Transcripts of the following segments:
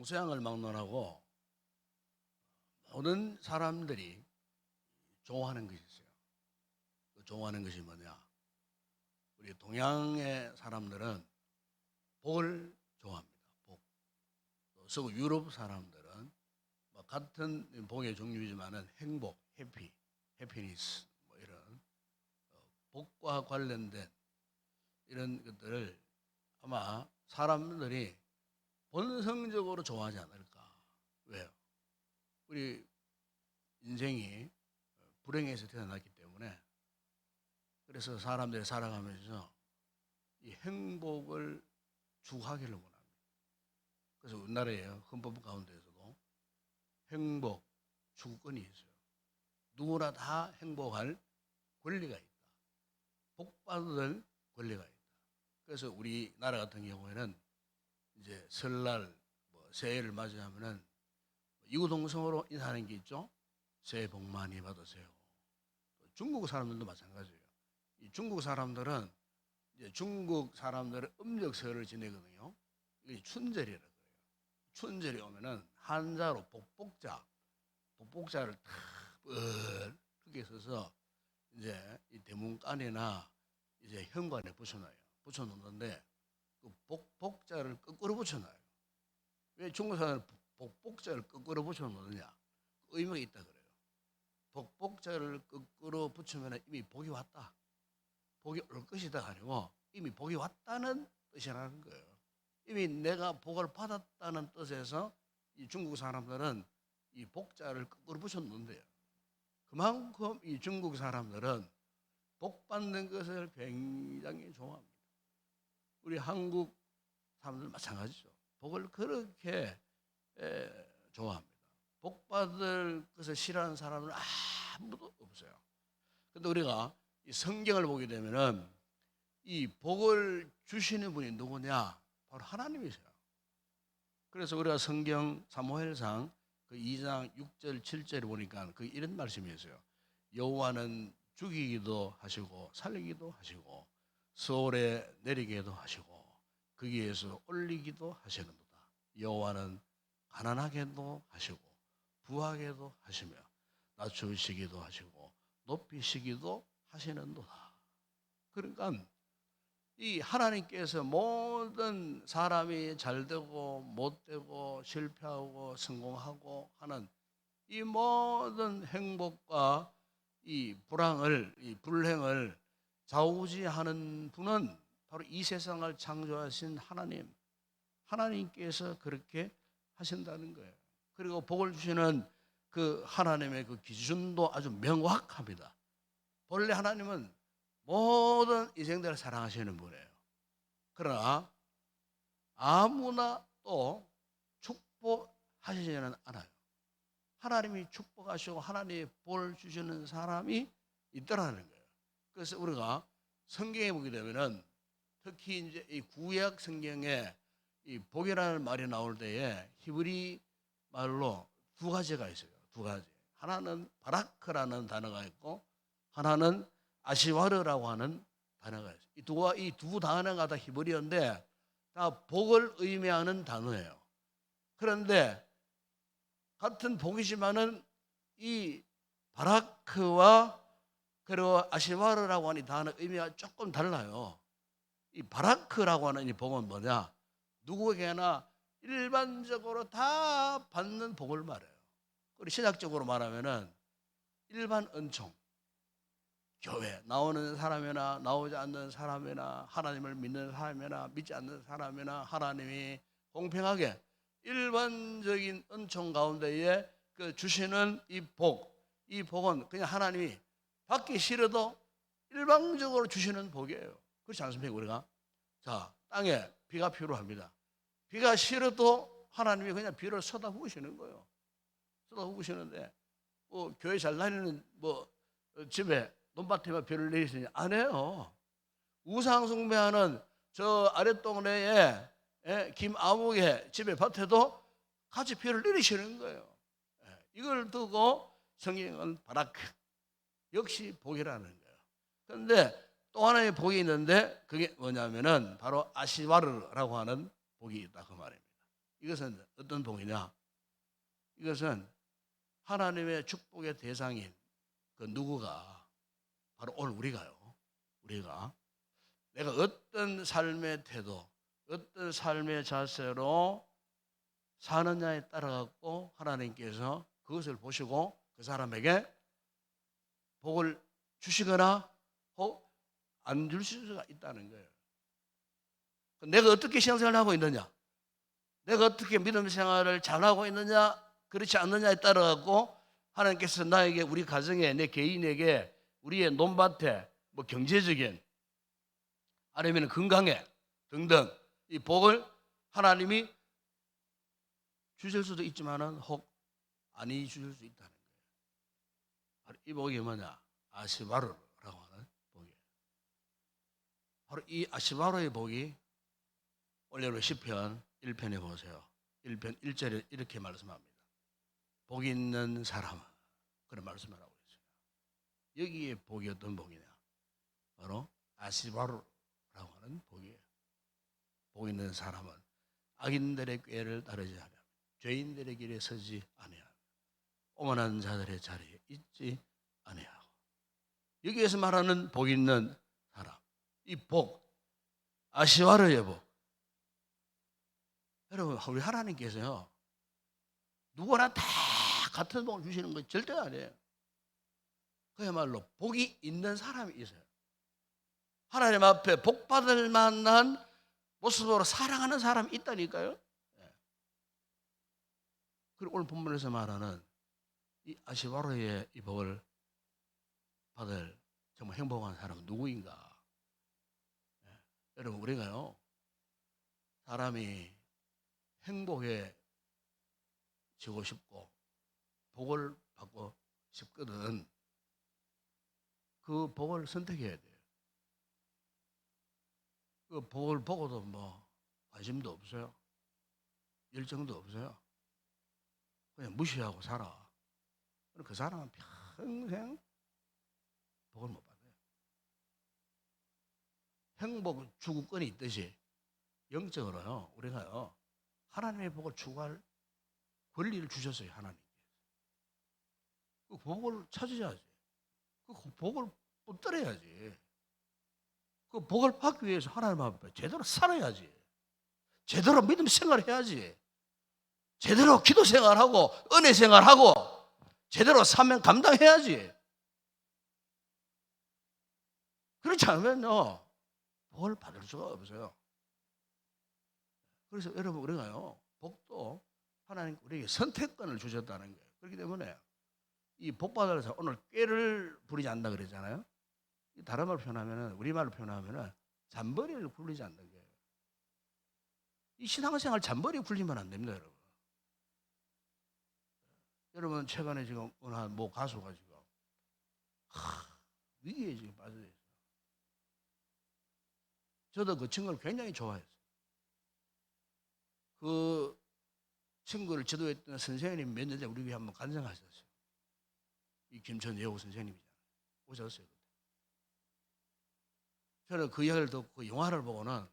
동서양을 막론하고 모든 사람들이 좋아하는 것이 있어요. 그 좋아하는 것이 뭐냐? 우리 동양의 사람들은 복을 좋아합니다. 복. 또 서구 유럽 사람들은 뭐 같은 복의 종류이지만은 행복, 해피니스 뭐 이런 복과 관련된 이런 것들을 아마 사람들이 본성적으로 좋아하지 않을까. 왜요? 우리 인생이 불행에서 태어났기 때문에 그래서 사람들이 살아가면서 이 행복을 추구하기를 원합니다. 그래서 우리나라의 헌법 가운데서도 행복 추구권이 있어요. 누구나 다 행복할 권리가 있다. 복받을 권리가 있다. 그래서 우리나라 같은 경우에는 이제 설날, 새해를 맞이하면은 이구동성으로 인사하는 게 있죠. 새해 복 많이 받으세요. 중국 사람들도 마찬가지예요. 이 중국 사람들은 이제 중국 사람들은 음력설을 지내거든요. 이게 춘절이라고 해요. 춘절이 오면은 한자로 복복자를 탁 크게 써서 이제 이 대문간이나 이제 현관에 붙여놓는데 그 복복자를 거꾸로 붙여놔요. 왜 중국 사람은 복복자를 거꾸로 붙여놓느냐? 의미가 있다 그래요. 복복자를 거꾸로 붙이면 이미 복이 왔다. 복이 올 것이다 아니고 이미 복이 왔다는 뜻이라는 거예요. 이미 내가 복을 받았다는 뜻에서 이 중국 사람들은 이 복자를 거꾸로 붙여놓는데요. 그만큼 이 중국 사람들은 복 받는 것을 굉장히 좋아합니다. 우리 한국 사람들 마찬가지죠. 복을 그렇게 좋아합니다. 복 받을 것을 싫어하는 사람은 아무도 없어요. 그런데 우리가 이 성경을 보게 되면은 이 복을 주시는 분이 누구냐? 바로 하나님이세요. 그래서 우리가 성경 사무엘상 그 2장 6절 7절에 보니까 그 이런 말씀이 있어요. 여호와는 죽이기도 하시고 살리기도 하시고 서울에 내리게도 하시고 거기에서 올리기도 하시는도다. 여호와는 가난하게도 하시고 부하게도 하시며 낮추시기도 하시고 높이시기도 하시는도다. 그러니까 이 하나님께서 모든 사람이 잘되고 못되고 실패하고 성공하고 하는 이 모든 행복과 이 불행을 좌우지하는 분은 바로 이 세상을 창조하신 하나님께서 그렇게 하신다는 거예요. 그리고 복을 주시는 그 하나님의 그 기준도 아주 명확합니다. 본래 하나님은 모든 인생들을 사랑하시는 분이에요. 그러나 아무나 또 축복하시지는 않아요. 하나님이 축복하시고 하나님이 볼 주시는 사람이 있더라는 거예요. 그래서 우리가 성경에 보게 되면은 특히 이제 이 구약 성경에 이 복이라는 말이 나올 때에 히브리 말로 두 가지가 있어요. 두 가지. 하나는 바라크라는 단어가 있고 하나는 아시와르라고 하는 단어가 있어요. 이 두 단어가 다 히브리어인데 다 복을 의미하는 단어예요. 그런데 같은 복이지만은 이 바라크와 그리고 아시와르라고 하는 단어 의미가 조금 달라요. 이 바라크라고 하는 이 복은 뭐냐? 누구에게나 일반적으로 다 받는 복을 말해요. 그리고 신학적으로 말하면은 일반 은총, 교회 나오는 사람이나 나오지 않는 사람이나 하나님을 믿는 사람이나 믿지 않는 사람이나 하나님이 공평하게 일반적인 은총 가운데에 그 주시는 이 복은 그냥 하나님이 받기 싫어도 일방적으로 주시는 복이에요. 그렇지 않습니까? 우리가 자 땅에 비가 필요합니다. 비가 싫어도 하나님이 그냥 비를 쏟아부으시는 거예요. 쏟아부으시는데 교회 잘 다니는 집에 논밭에만 비를 내리시니 안 해요. 우상 숭배하는 저 아랫동네에 김아무개 집에 밭에도 같이 비를 내리시는 거예요. 이걸 두고 성경은 바라크 역시 복이라는 거예요. 그런데 또 하나의 복이 있는데 그게 뭐냐면은 바로 아시와르라고 하는 복이 있다 그 말입니다. 이것은 어떤 복이냐? 이것은 하나님의 축복의 대상인 그 누구가 바로 오늘 우리가요. 우리가 내가 어떤 삶의 태도, 어떤 삶의 자세로 사느냐에 따라 갖고 하나님께서 그것을 보시고 그 사람에게 복을 주시거나 혹 안 주실 수가 있다는 거예요. 내가 어떻게 신앙생활을 하고 있느냐, 내가 어떻게 믿음 생활을 잘하고 있느냐, 그렇지 않느냐에 따라 갖고 하나님께서 나에게, 우리 가정에, 내 개인에게, 우리의 논밭에 뭐 경제적인 아니면 건강에 등등 이 복을 하나님이 주실 수도 있지만은 혹 아니 주실 수 있다는 거예요. 이 복이 뭐냐? 아시바루라고 하는 복이에요. 바로 이 아시바루의 복이 오늘 여러분 시편 1편에 보세요. 1편 1절에 이렇게 말씀합니다. 복 있는 사람은, 그런 말씀을 하고 있어요. 여기에 복이 어떤 복이냐? 바로 아시바루라고 하는 복이에요. 복 있는 사람은 악인들의 꾀를 따르지 않으며 죄인들의 길에 서지 아니하며 오만한 자들의 자리에 있지 아니하고. 여기에서 말하는 복 있는 사람, 이 복, 아시바루의 복. 여러분, 우리 하나님께서요, 누구나 다 같은 복을 주시는 건 절대 아니에요. 그야말로 복이 있는 사람이 있어요. 하나님 앞에 복 받을 만한 모습으로 살아가는 사람이 있다니까요. 그리고 오늘 본문에서 말하는 이 아시바루의 이 복을 받을 정말 행복한 사람은 누구인가? 여러분, 우리가요, 사람이 행복해지고 싶고 복을 받고 싶거든. 그 복을 선택해야 돼요. 그 복을 보고도 뭐 관심도 없어요. 열정도 없어요. 그냥 무시하고 살아. 그 사람은 평생 복을 못 받아요. 행복 추구권이 있듯이 영적으로요, 우리가요, 하나님의 복을 추구할 권리를 주셨어요. 하나님께서. 그 복을 찾으셔야지. 그 복을 붙들어야지. 그 복을 받기 위해서 하나님 앞에 제대로 살아야지. 제대로 믿음 생활해야지. 제대로 기도 생활하고 은혜 생활하고 제대로 사명 감당해야지. 그렇지 않으면요, 복을 받을 수가 없어요. 그래서 여러분, 우리가요, 복도 하나님 우리에게 선택권을 주셨다는 거예요. 그렇기 때문에 이 복 받아서 오늘 꾀를 부리지 않는다 그랬잖아요. 다른 말로 표현하면은, 우리말로 표현하면은 잔머리를 굴리지 않는 거예요. 이 신앙생활 잔머리 굴리면 안 됩니다, 여러분. 여러분, 최근에 지금 어느 한 모 가수가 지금 위기에 지금 빠져 있어요. 저도 그 친구를 굉장히 좋아했어요. 그 친구를 지도했던 선생님이 몇 년 전에 우리 교회 한번 간증하셨어요. 이 김천 여우 선생님이잖아요. 오셨어요. 저는 그 이야기를 듣고 그 영화를 보고는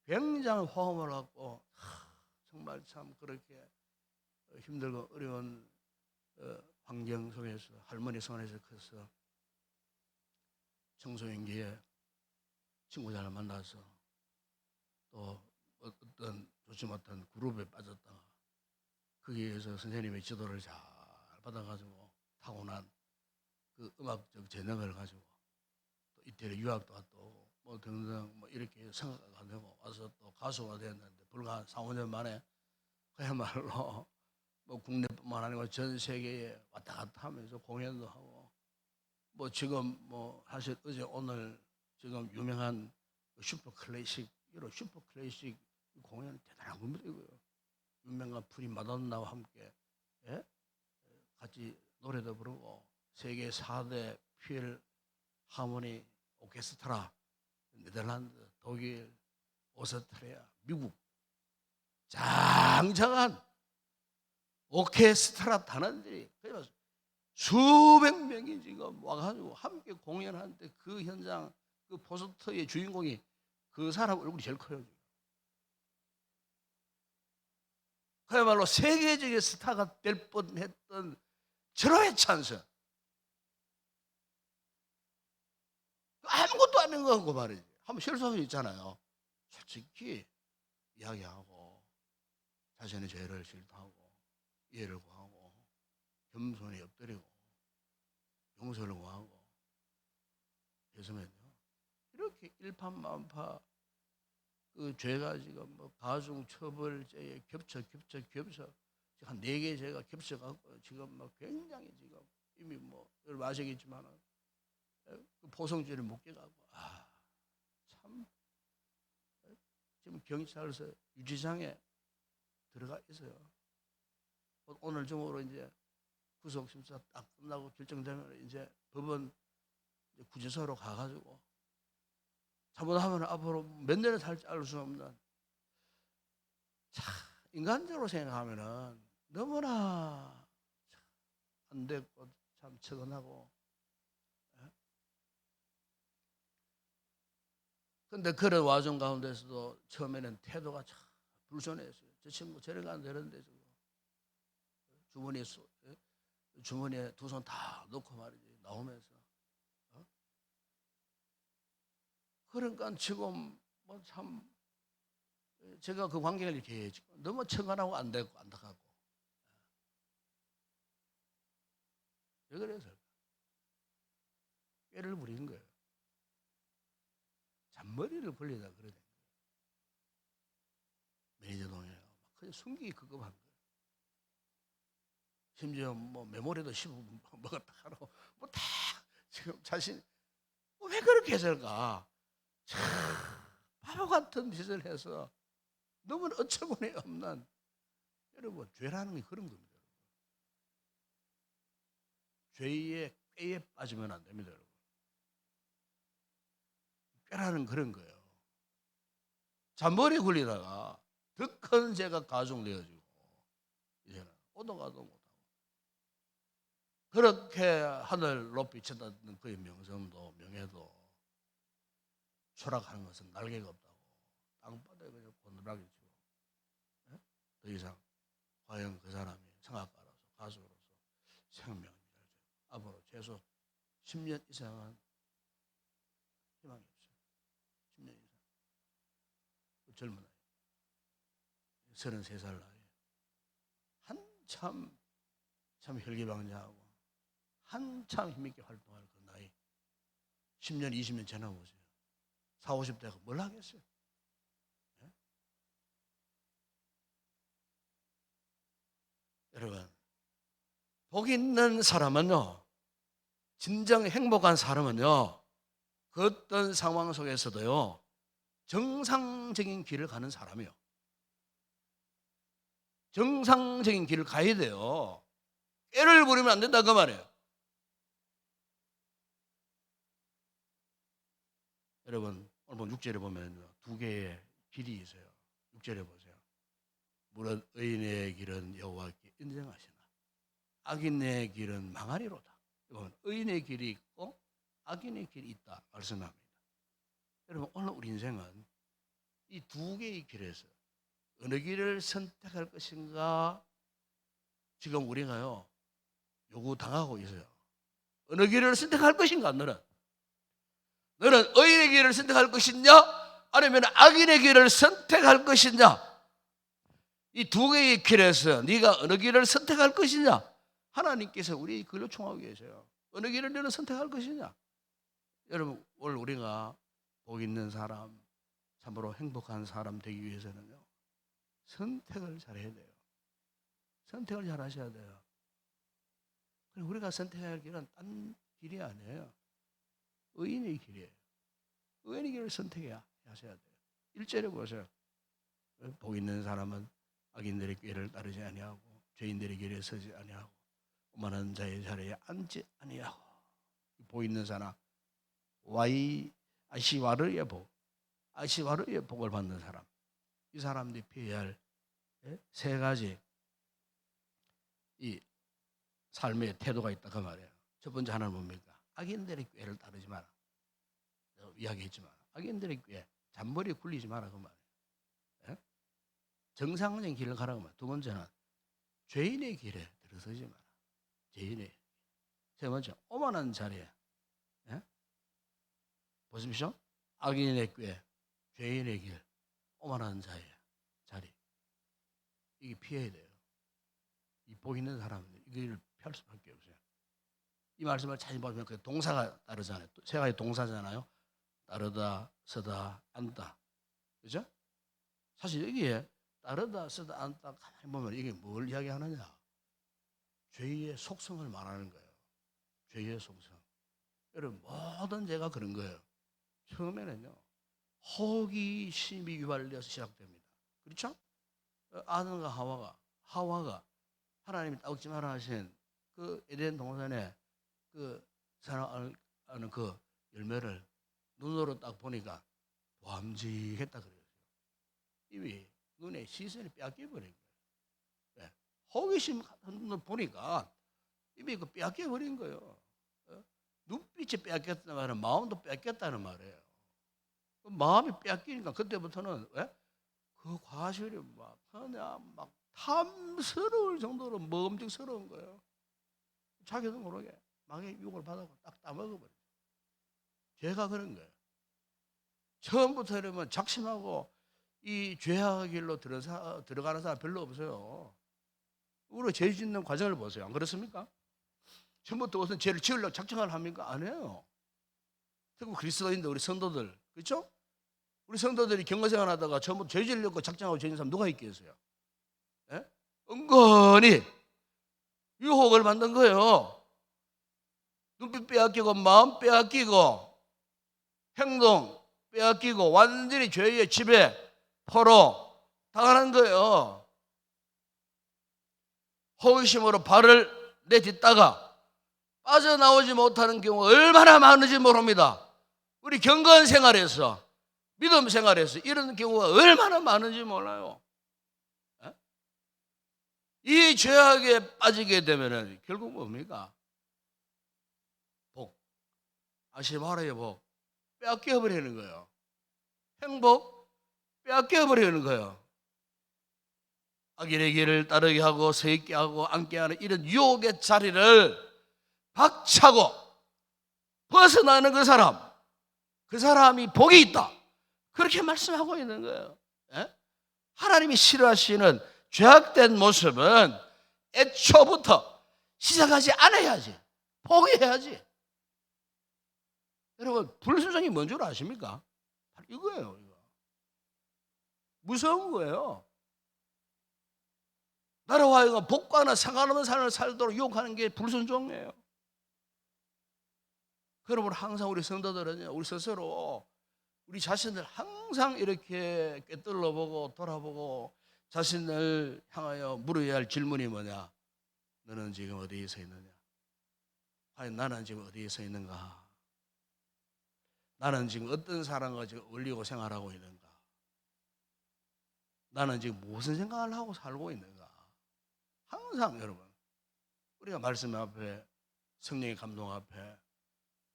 굉장히 호감을 갖고, 정말 참 그렇게 힘들고 어려운 환경 속에서 할머니 손에서 커서 청소년기에 친구 잘 만나서 또 어떤 좋지 못한 그룹에 빠졌다가 거기에서 선생님의 지도를 잘 받아가지고 타고난 그 음악적 재능을 가지고 또 이태리 유학도 갔고 뭐 등등 뭐 이렇게 성악가 되고 와서 또 가수가 됐는데 불과 한 4, 5년 만에 그야말로 뭐 국내뿐만 아니고 전 세계에 왔다 갔다 하면서 공연도 하고, 뭐 지금 뭐 사실 어제 오늘 지금 유명한 슈퍼 클래식, 이런 슈퍼 클래식 공연 대단한 겁니다. 이거요. 유명한 프리 마돈나와 함께, 예? 같이 노래도 부르고 세계 4대 필 하모니 오케스트라, 네덜란드, 독일, 오스트리아, 미국 장장한 오케스트라 단원들이 수백 명이 지금 와가지고 함께 공연하는데, 그 현장, 그 포스터의 주인공이 그 사람 얼굴이 제일 커요. 그야말로 세계적인 스타가 될 뻔했던 절호의 찬스. 아무것도 아닌 거 하고 말이지. 한번 실수할 수 있잖아요. 솔직히 이야기하고 자신의 죄를 실토하고 이해를 구하고 겸손히 엎드리고 용서를 구하고 했으면요, 이렇게 일파만파 그 죄가 지금 뭐 가중처벌죄에 겹쳐 한 4개 죄가 겹쳐갖고 지금 뭐 굉장히 지금 이미 뭐 여러분 아시겠지만은 포성죄를 묶여가고 참 지금 경찰서 유치장에 들어가 있어요. 오늘 중으로 이제 구속 심사 딱 끝나고 결정되면 이제 법원 구치소로 가가지고 잘못하면 앞으로 몇 년을 살지 알 수 없는, 참 인간적으로 생각하면은 너무나 안 됐고 참 처근하고. 근데 그런 와중 가운데서도 처음에는 태도가 참 불손했어요. 저 친구 저리 가면 되는데 주머니에 2손 다 넣고 말이지 나오면서. 그러니까 지금 뭐 참 제가 그 관계를 이렇게 너무 청간하고 안 되고 안타깝고. 왜 그래서 꾀를 부린 거예요. 잔머리를 굴리다 그러대. 매니저 동이에요. 그냥 숨기기 급급한 거예요. 심지어 뭐 메모리도 씹어 먹었다 하고 뭐 다 지금 자신 왜 그렇게 했을까? 참 바보 같은 짓을 해서 너무나 어처구니 없는, 여러분 죄라는 게 그런 겁니다. 죄의 꾀에 빠지면 안 됩니다, 여러분. 꾀라는 그런 거예요. 잔머리 굴리다가 더 큰 죄가 가중되어지고 이제는 오도 가도 못하고, 그렇게 하늘 높이 쳐다보는 그의 명성도 명예도 추락하는 것은 날개가 없다고 땅바닥에 그냥 고늘하게 치고, 더 이상 과연 그 사람이 성악가로서 가수로서 생명을 앞으로 최소 10년 이상은 희망이 없어요. 10년 이상. 젊은 나이 33살 나이에 한참 참 혈기방자하고 한참 힘있게 활동할 그 나이 10년 20년 지나보세요. 40, 50대가 뭘 하겠어요? 네? 여러분, 복 있는 사람은요, 진정 행복한 사람은요, 그 어떤 상황 속에서도요 정상적인 길을 가는 사람이요. 정상적인 길을 가야 돼요. 꾀를 부리면 안 된다 그 말이에요. 여러분 오늘 6절에 보면 2개의 길이 있어요. 6절에 보세요. 물은 의인의 길은 여호와께 인정하시나 악인의 길은 망하리로다. 의인의 길이 있고 악인의 길이 있다 말씀합니다. 여러분 오늘 우리 인생은 이 2개의 길에서 어느 길을 선택할 것인가 지금 우리가요 요구당하고 있어요. 어느 길을 선택할 것인가. 너는 의인의 길을 선택할 것이냐 아니면 악인의 길을 선택할 것이냐. 이 2개의 길에서 네가 어느 길을 선택할 것이냐. 하나님께서 우리 그걸로 총하고 계세요. 어느 길을 너는 선택할 것이냐. 여러분 오늘 우리가 복 있는 사람, 참으로 행복한 사람 되기 위해서는요 선택을 잘해야 돼요. 선택을 잘 하셔야 돼요. 우리가 선택해야 할 길은 딴 길이 아니에요. 의인의 길이에요. 의인의 길을 선택해야 하셔야 돼요. 1절에 보세요. 복 있는 사람은 악인들의 꾀를 따르지 아니하고 죄인들의 길에 서지 아니하고 오만한 자의 자리에 앉지 아니하고. 복 있는 사람 아시와르의 복을 받는 사람. 이 사람들이 피해야 할 3가지 이 삶의 태도가 있다 그 말이에요. 첫 번째 하나는 뭡니까? 악인들의 꾀를 따르지 마라. 이야기했지만 악인들의 꾀, 잔머리 굴리지 마라 그 말이에요. 정상적인 길을 가라고 말이야. 두 번째는 죄인의 길에 들어서지 마라. 죄인의. 세 번째, 오만한 자리에. 예? 보십시오. 악인의 꾀, 죄인의 길, 오만한 자리. 이게 피해야 돼요. 이 복 있는 사람은 이 길을 피할 수밖에 없어요. 이 말씀을 자주 보면 그 동사가 따르잖아요. 세 가지 동사잖아요. 따르다, 서다, 앉다. 그죠? 사실 여기에 따르다, 서다, 앉다 가만히 보면 이게 뭘 이야기하느냐? 죄의 속성을 말하는 거예요. 죄의 속성. 여러분, 모든 죄가 그런 거예요. 처음에는요, 호기심이 유발되어서 시작됩니다. 그렇죠? 아담과 하와가 하나님이 따먹지 마라 하신 그 에덴 동산에 그 사랑하는 그 열매를 눈으로 딱 보니까 보암직했다 그래요. 이미 눈에 시선이 빼앗겨버린 거예요. 네. 호기심 같은 걸 보니까 이미 그 빼앗겨버린 거예요. 눈빛이 빼앗겼다는 말은 마음도 빼앗겼다는 말이에요. 그 마음이 빼앗기니까 그때부터는 왜? 그 과실이 막 그냥 막 탐스러울 정도로 먹음직스러운 거예요. 자기도 모르게 망의 유혹을 받아서 딱 따먹어버려요. 죄가 그런 거예요. 처음부터 이러면 작심하고 이 죄악의 길로 들어가는 사람 별로 없어요. 우리 죄 짓는 과정을 보세요. 안 그렇습니까? 처음부터 무슨 죄를 지으려고 작정을 합니까? 안 해요. 특히 그리스도인들, 우리 성도들, 그렇죠? 우리 성도들이 경건생활 하다가 처음부터 죄 지으려고 작정하고 죄 짓는 사람 누가 있겠어요? 예? 은근히 유혹을 받는 거예요. 눈빛 빼앗기고 마음 빼앗기고 행동 빼앗기고 완전히 죄의 지배 포로 당하는 거예요. 호기심으로 발을 내딛다가 빠져나오지 못하는 경우가 얼마나 많은지 모릅니다. 우리 경건 생활에서 믿음 생활에서 이런 경우가 얼마나 많은지 몰라요. 이 죄악에 빠지게 되면 결국 뭡니까? 복, 아시마라의 복 빼앗겨 버리는 거예요. 행복 빼앗겨 버리는 거예요. 악인의 길을 따르게 하고 서 있게 하고 앉게 하는 이런 유혹의 자리를 박차고 벗어나는 그 사람이 복이 있다. 그렇게 말씀하고 있는 거예요. 예? 하나님이 싫어하시는 죄악된 모습은 애초부터 시작하지 않아야지. 포기해야지. 여러분, 불순종이 뭔 줄 아십니까? 이거예요. 이거. 무서운 거예요. 나라와 하여금 복과나 상관없는 삶을 살도록 유혹하는 게 불순종이에요. 여러분, 항상 우리 성도들은 우리 스스로 우리 자신을 항상 이렇게 꿰뚫어 보고 돌아보고 자신을 향하여 물어야 할 질문이 뭐냐? 너는 지금 어디에 서 있느냐? 과연 나는 지금 어디에 서 있는가? 나는 지금 어떤 사람과 지금 어울리고 생활하고 있는가? 나는 지금 무슨 생각을 하고 살고 있는가? 항상 여러분, 우리가 말씀 앞에 성령의 감동 앞에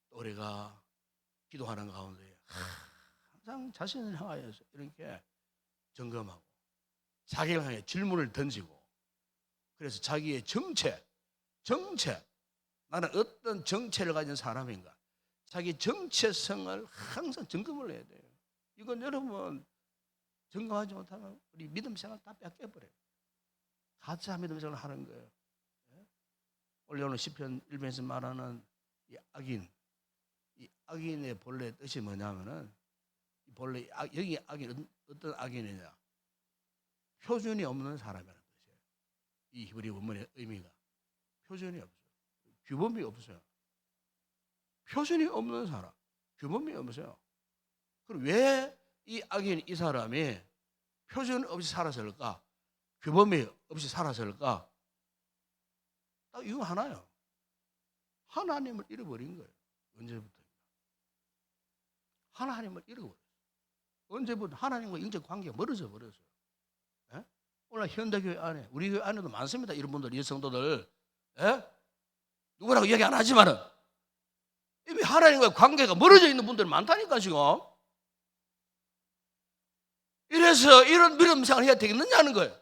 또 우리가 기도하는 가운데 항상 자신을 향하여서 이렇게 점검하고 자기를 향해 질문을 던지고 그래서 자기의 정체 나는 어떤 정체를 가진 사람인가 자기 정체성을 항상 점검을 해야 돼요. 이건 여러분 점검하지 못하면 우리 믿음 생활 다 뺏겨버려요. 가짜 믿음 생활을 하는 거예요. 오늘 시편 1편에서 말하는 이 악인의 본래 뜻이 뭐냐면은 본래 여기 악인 어떤 악인이냐? 표준이 없는 사람이라는 뜻이에요. 이 히브리 원문의 의미가 표준이 없어요. 규범이 없어요. 표준이 없는 사람, 규범이 없어요. 그럼 왜 이 악인 이 사람이 표준 없이 살았을까? 규범이 없이 살았을까? 딱 이거 하나요. 하나님을 잃어버린 거예요. 언제부터? 하나님을 잃어버렸어요. 언제부터 하나님과 영적 관계가 멀어져 버렸어요. 예? 오늘 현대교회 안에 우리 교회 안에도 많습니다. 이런 분들, 이 성도들. 예? 누구라고 얘기 안 하지만은 이미 하나님과 관계가 멀어져 있는 분들 많다니까 지금. 이래서 이런 믿음생활을 해야 되겠느냐는 거예요.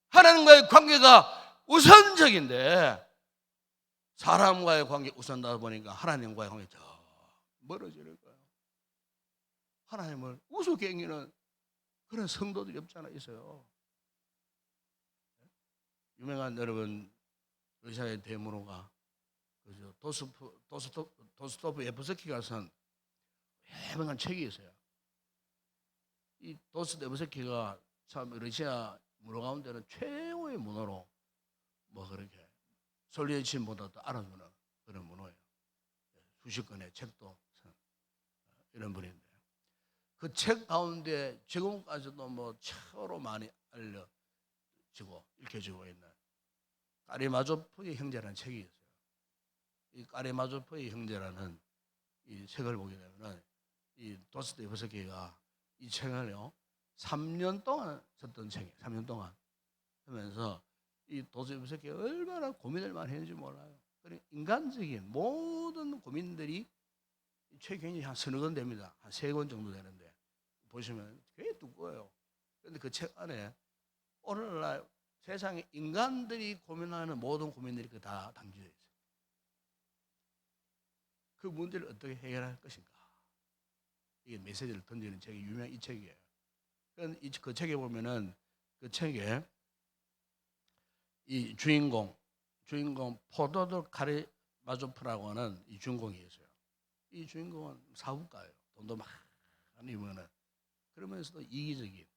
하나님과의 관계가 우선적인데 사람과의 관계 우선하다 보니까 하나님과의 관계 더 멀어지는 거예요. 하나님을 우습게 여기는 그런 성도들이 없잖아 있어요. 유명한 여러분 러시아의 대문호가 그죠 도스토프 예프스키가 쓴 유명한 책이 있어요. 이 도스토옙스키가 참 러시아 문호 가운데는 최고의 문호로 뭐 그렇게 솔리에친보다도 알아주는 그런 문호예요. 수십 권의 책도 이런 분인데 그 책 가운데 지금까지도 뭐 최고로 많이 알려지고 읽혀지고 있는 까리마조프의 형제라는 책이 있어요. 이 까리마조프의 형제라는 이 책을 보게 되면은 이 도스토옙스키가 이 책을요 3년 동안 썼던 책이에요. 3년 동안 하면서 이 도스토옙스키가 얼마나 고민을 많이 했는지 몰라요. 그러니까 인간적인 모든 고민들이 이 책이 굉장히 한 서너 권 됩니다. 한 3권 정도 되는데 보시면 굉장히 두꺼워요. 그런데 그 책 안에 오늘날 세상에 인간들이 고민하는 모든 고민들이 다 담겨져 있어요. 그 문제를 어떻게 해결할 것인가. 이게 메시지를 던지는 책이 유명한 이 책이에요. 그 책에 보면은 그 책에 이 주인공 포도돌 카리마조프라고 하는 이 주인공이 있어요. 이 주인공은 사업가예요. 돈도 많이 버는 그러면서도 이기적인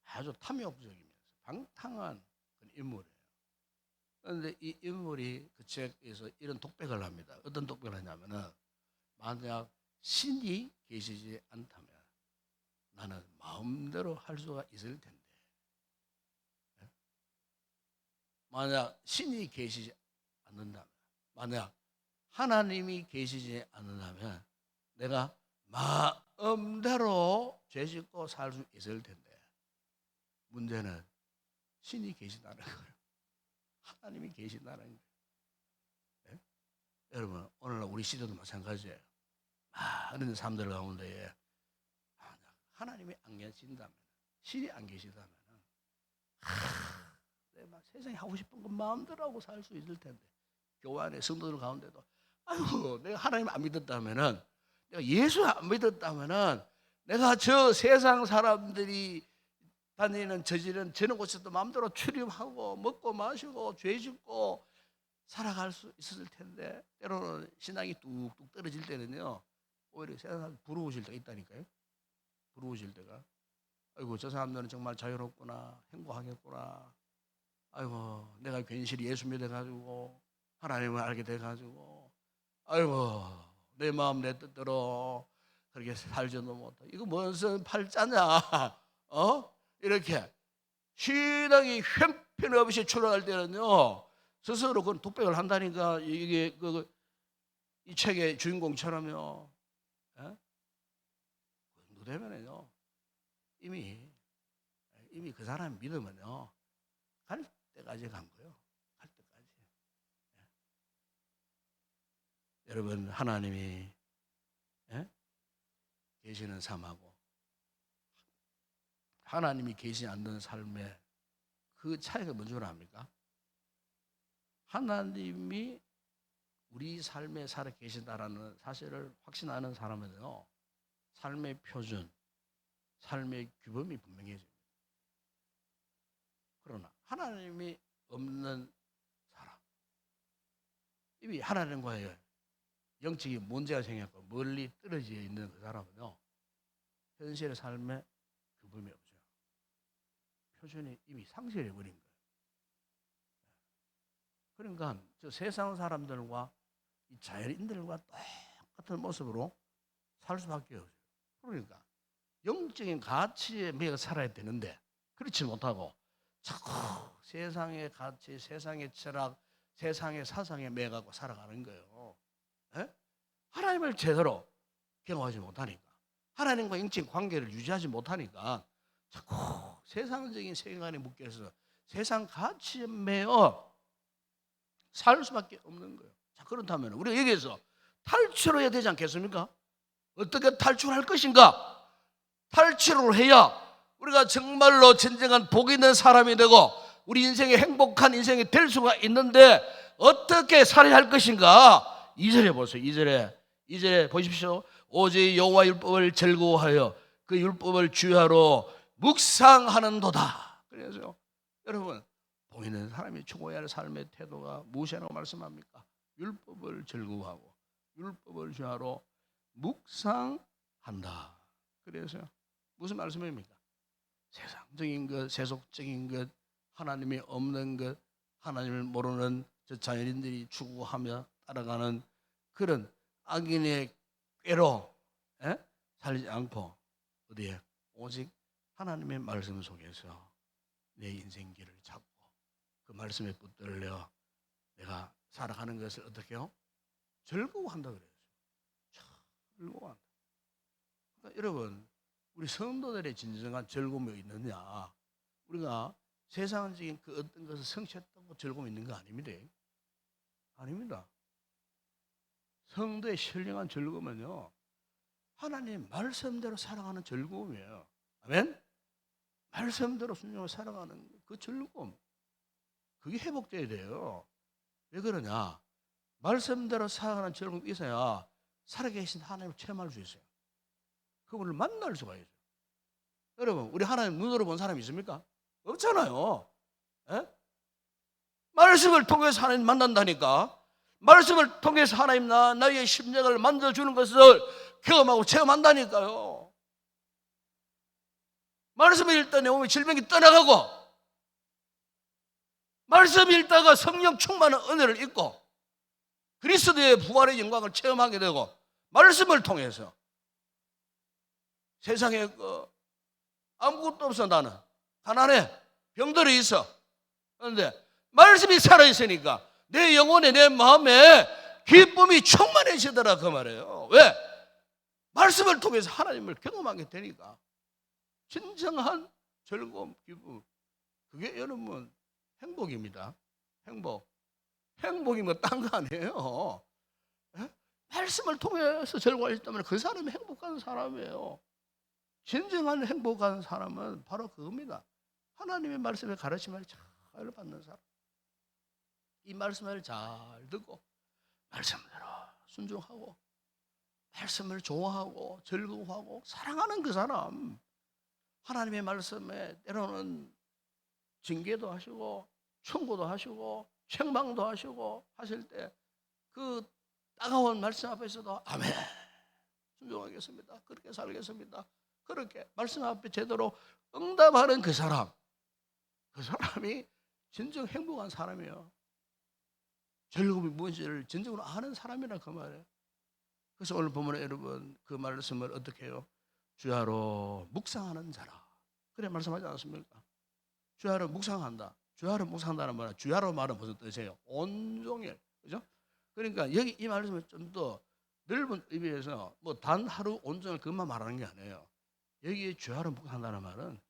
아주 탐욕적이면서 방탕한 그런 인물이에요. 그런데 이 인물이 그 책에서 이런 독백을 합니다. 어떤 독백을 하냐면은 만약 신이 계시지 않다면 나는 마음대로 할 수가 있을 텐데 만약 신이 계시지 않는다면 만약 하나님이 계시지 않는다면 내가 마음대로 죄짓고 살 수 있을 텐데 문제는 신이 계시다는 거예요. 하나님이 계신다는 거예요. 네? 여러분 오늘날 우리 시대도 마찬가지예요. 많은 사람들 가운데 하나님이 안 계신다면 신이 안 계시다면 내가 세상에 하고 싶은 건 마음대로 하고 살 수 있을 텐데 교회 안에 성도들 가운데도 아이고 내가 하나님 안 믿었다면은 내가 예수 안 믿었다면은 내가 저 세상 사람들이 다니는 저지른 저런 곳에도 마음대로 출입하고 먹고 마시고 죄 짓고 살아갈 수 있었을 텐데 때로는 신앙이 뚝뚝 떨어질 때는요 오히려 세상 사람들 부러우실 때가 있다니까요. 부러우실 때가 아이고 저 사람들은 정말 자유롭구나 행복하겠구나. 아이고 내가 괜시리 예수 믿어가지고 하나님을 알게 돼가지고 아이고 내 마음 내 뜻대로 그렇게 살지도 못하고 이거 무슨 팔자냐 이렇게 신앙이 형편없이 출렁할 때는요 스스로 그건 독백을 한다니까 이게 이 책의 주인공처럼요 되면은요 이미 그 사람 믿으면요 갈 때까지 간 거예요. 갈 때까지. 여러분 하나님이 계시는 삶하고 하나님이 계시지 않는 삶의 그 차이가 뭔 줄 압니까? 하나님이 우리 삶에 살아 계신다라는 사실을 확신하는 사람은요 삶의 표준, 삶의 규범이 분명해집니다. 그러나 하나님이 없는 사람, 이미 하나님과의 영적인 문제가 생겼고 멀리 떨어져 있는 그 사람은요 현실의 삶에 규범이 없어요. 표준이 이미 상실해버린 거예요. 그러니까 저 세상 사람들과 이 자연인들과 똑같은 모습으로 살 수밖에 없어요. 그러니까 영적인 가치에 매여 살아야 되는데 그렇지 못하고 자꾸 세상의 가치, 세상의 철학, 세상의 사상에 매여갖고 살아가는 거예요. 에? 하나님을 제대로 경험하지 못하니까 하나님과 영적인 관계를 유지하지 못하니까 자꾸 세상적인 세계관에 묶여서 세상 가치에 매여 살 수밖에 없는 거예요. 자, 그렇다면 우리가 여기에서 탈출해야 되지 않겠습니까? 어떻게 탈출할 것인가? 탈취를 해야 우리가 정말로 진정한 복 있는 사람이 되고 우리 인생의 행복한 인생이 될 수가 있는데 어떻게 살아야 할 것인가? 2절에 보세요. 2절에 보십시오. 오직 여호와 율법을 즐거워하여 그 율법을 주야로 묵상하는도다. 그래서 여러분, 복 있는 사람이 추구해야 할 삶의 태도가 무엇이라고 말씀합니까? 율법을 즐거워하고 율법을 주야로 묵상한다. 그래서 무슨 말씀입니까? 세상적인 것, 세속적인 것, 하나님이 없는 것, 하나님을 모르는 저 자연인들이 추구하며 따라가는 그런 악인의 꾀로 살지 않고 어디에? 오직 하나님의 말씀 속에서 내 인생 길을 찾고 그 말씀에 붙들려 내가 살아가는 것을 어떻게 해요? 즐거워한다 그래요. 즐거워한다. 그러니까 여러분, 우리 성도들의 진정한 즐거움이 있느냐? 우리가 세상적인 그 어떤 것을 성취했다고 즐거움이 있는 거 아닙니다. 아닙니다. 성도의 신령한 즐거움은요, 하나님 말씀대로 살아가는 즐거움이에요. 아멘? 말씀대로 순종하며 살아가는 그 즐거움, 그게 회복돼야 돼요. 왜 그러냐? 말씀대로 살아가는 즐거움이 있어야 살아계신 하나님을 체험할 수 있어요. 그분을 만날 수가 있어요. 여러분, 우리 하나님 눈으로 본 사람이 있습니까? 없잖아요. 에? 말씀을 통해서 하나님 만난다니까. 말씀을 통해서 하나님 나의 심령을 만져주는 것을 경험하고 체험한다니까요. 말씀을 읽다 내 몸에 질병이 떠나가고, 말씀 읽다가 성령 충만한 은혜를 잊고 그리스도의 부활의 영광을 체험하게 되고, 말씀을 통해서 세상에 아무것도 없어. 나는 가난해, 병들어 있어. 그런데 말씀이 살아있으니까 내 영혼에, 내 마음에 기쁨이 충만해지더라 그 말이에요. 왜? 말씀을 통해서 하나님을 경험하게 되니까. 진정한 즐거움, 기쁨, 그게 여러분 행복입니다. 행복이면 딴 거 아니에요. 에? 말씀을 통해서 즐거워했다면 그 사람이 행복한 사람이에요. 진정한 행복한 사람은 바로 그겁니다. 하나님의 말씀에 가르침을 잘 받는 사람, 이 말씀을 잘 듣고 말씀대로 순종하고 말씀을 좋아하고 즐거워하고 사랑하는 그 사람, 하나님의 말씀에 때로는 징계도 하시고 충고도 하시고 책망도 하시고 하실 때 그 따가운 말씀 앞에서도 아멘, 순종하겠습니다, 그렇게 살겠습니다, 그렇게 말씀 앞에 제대로 응답하는 그 사람이 진정 행복한 사람이에요. 즐거움이 무엇인지를 진정으로 아는 사람이라 그 말이에요. 그래서 오늘 보면 여러분 그 말씀을 어떻게 해요? 주야로 묵상하는 자라, 그래 말씀하지 않았습니까? 주야로 묵상한다. 주야로 묵상한다는 말은, 주야로 말은 무슨 뜻이에요? 온종일, 그죠? 그러니까 여기 이 말씀은 좀 더 넓은 의미에서 뭐 단 하루 온종일 그것만 말하는 게 아니에요. 여기에 주야로 묵상한다는 말은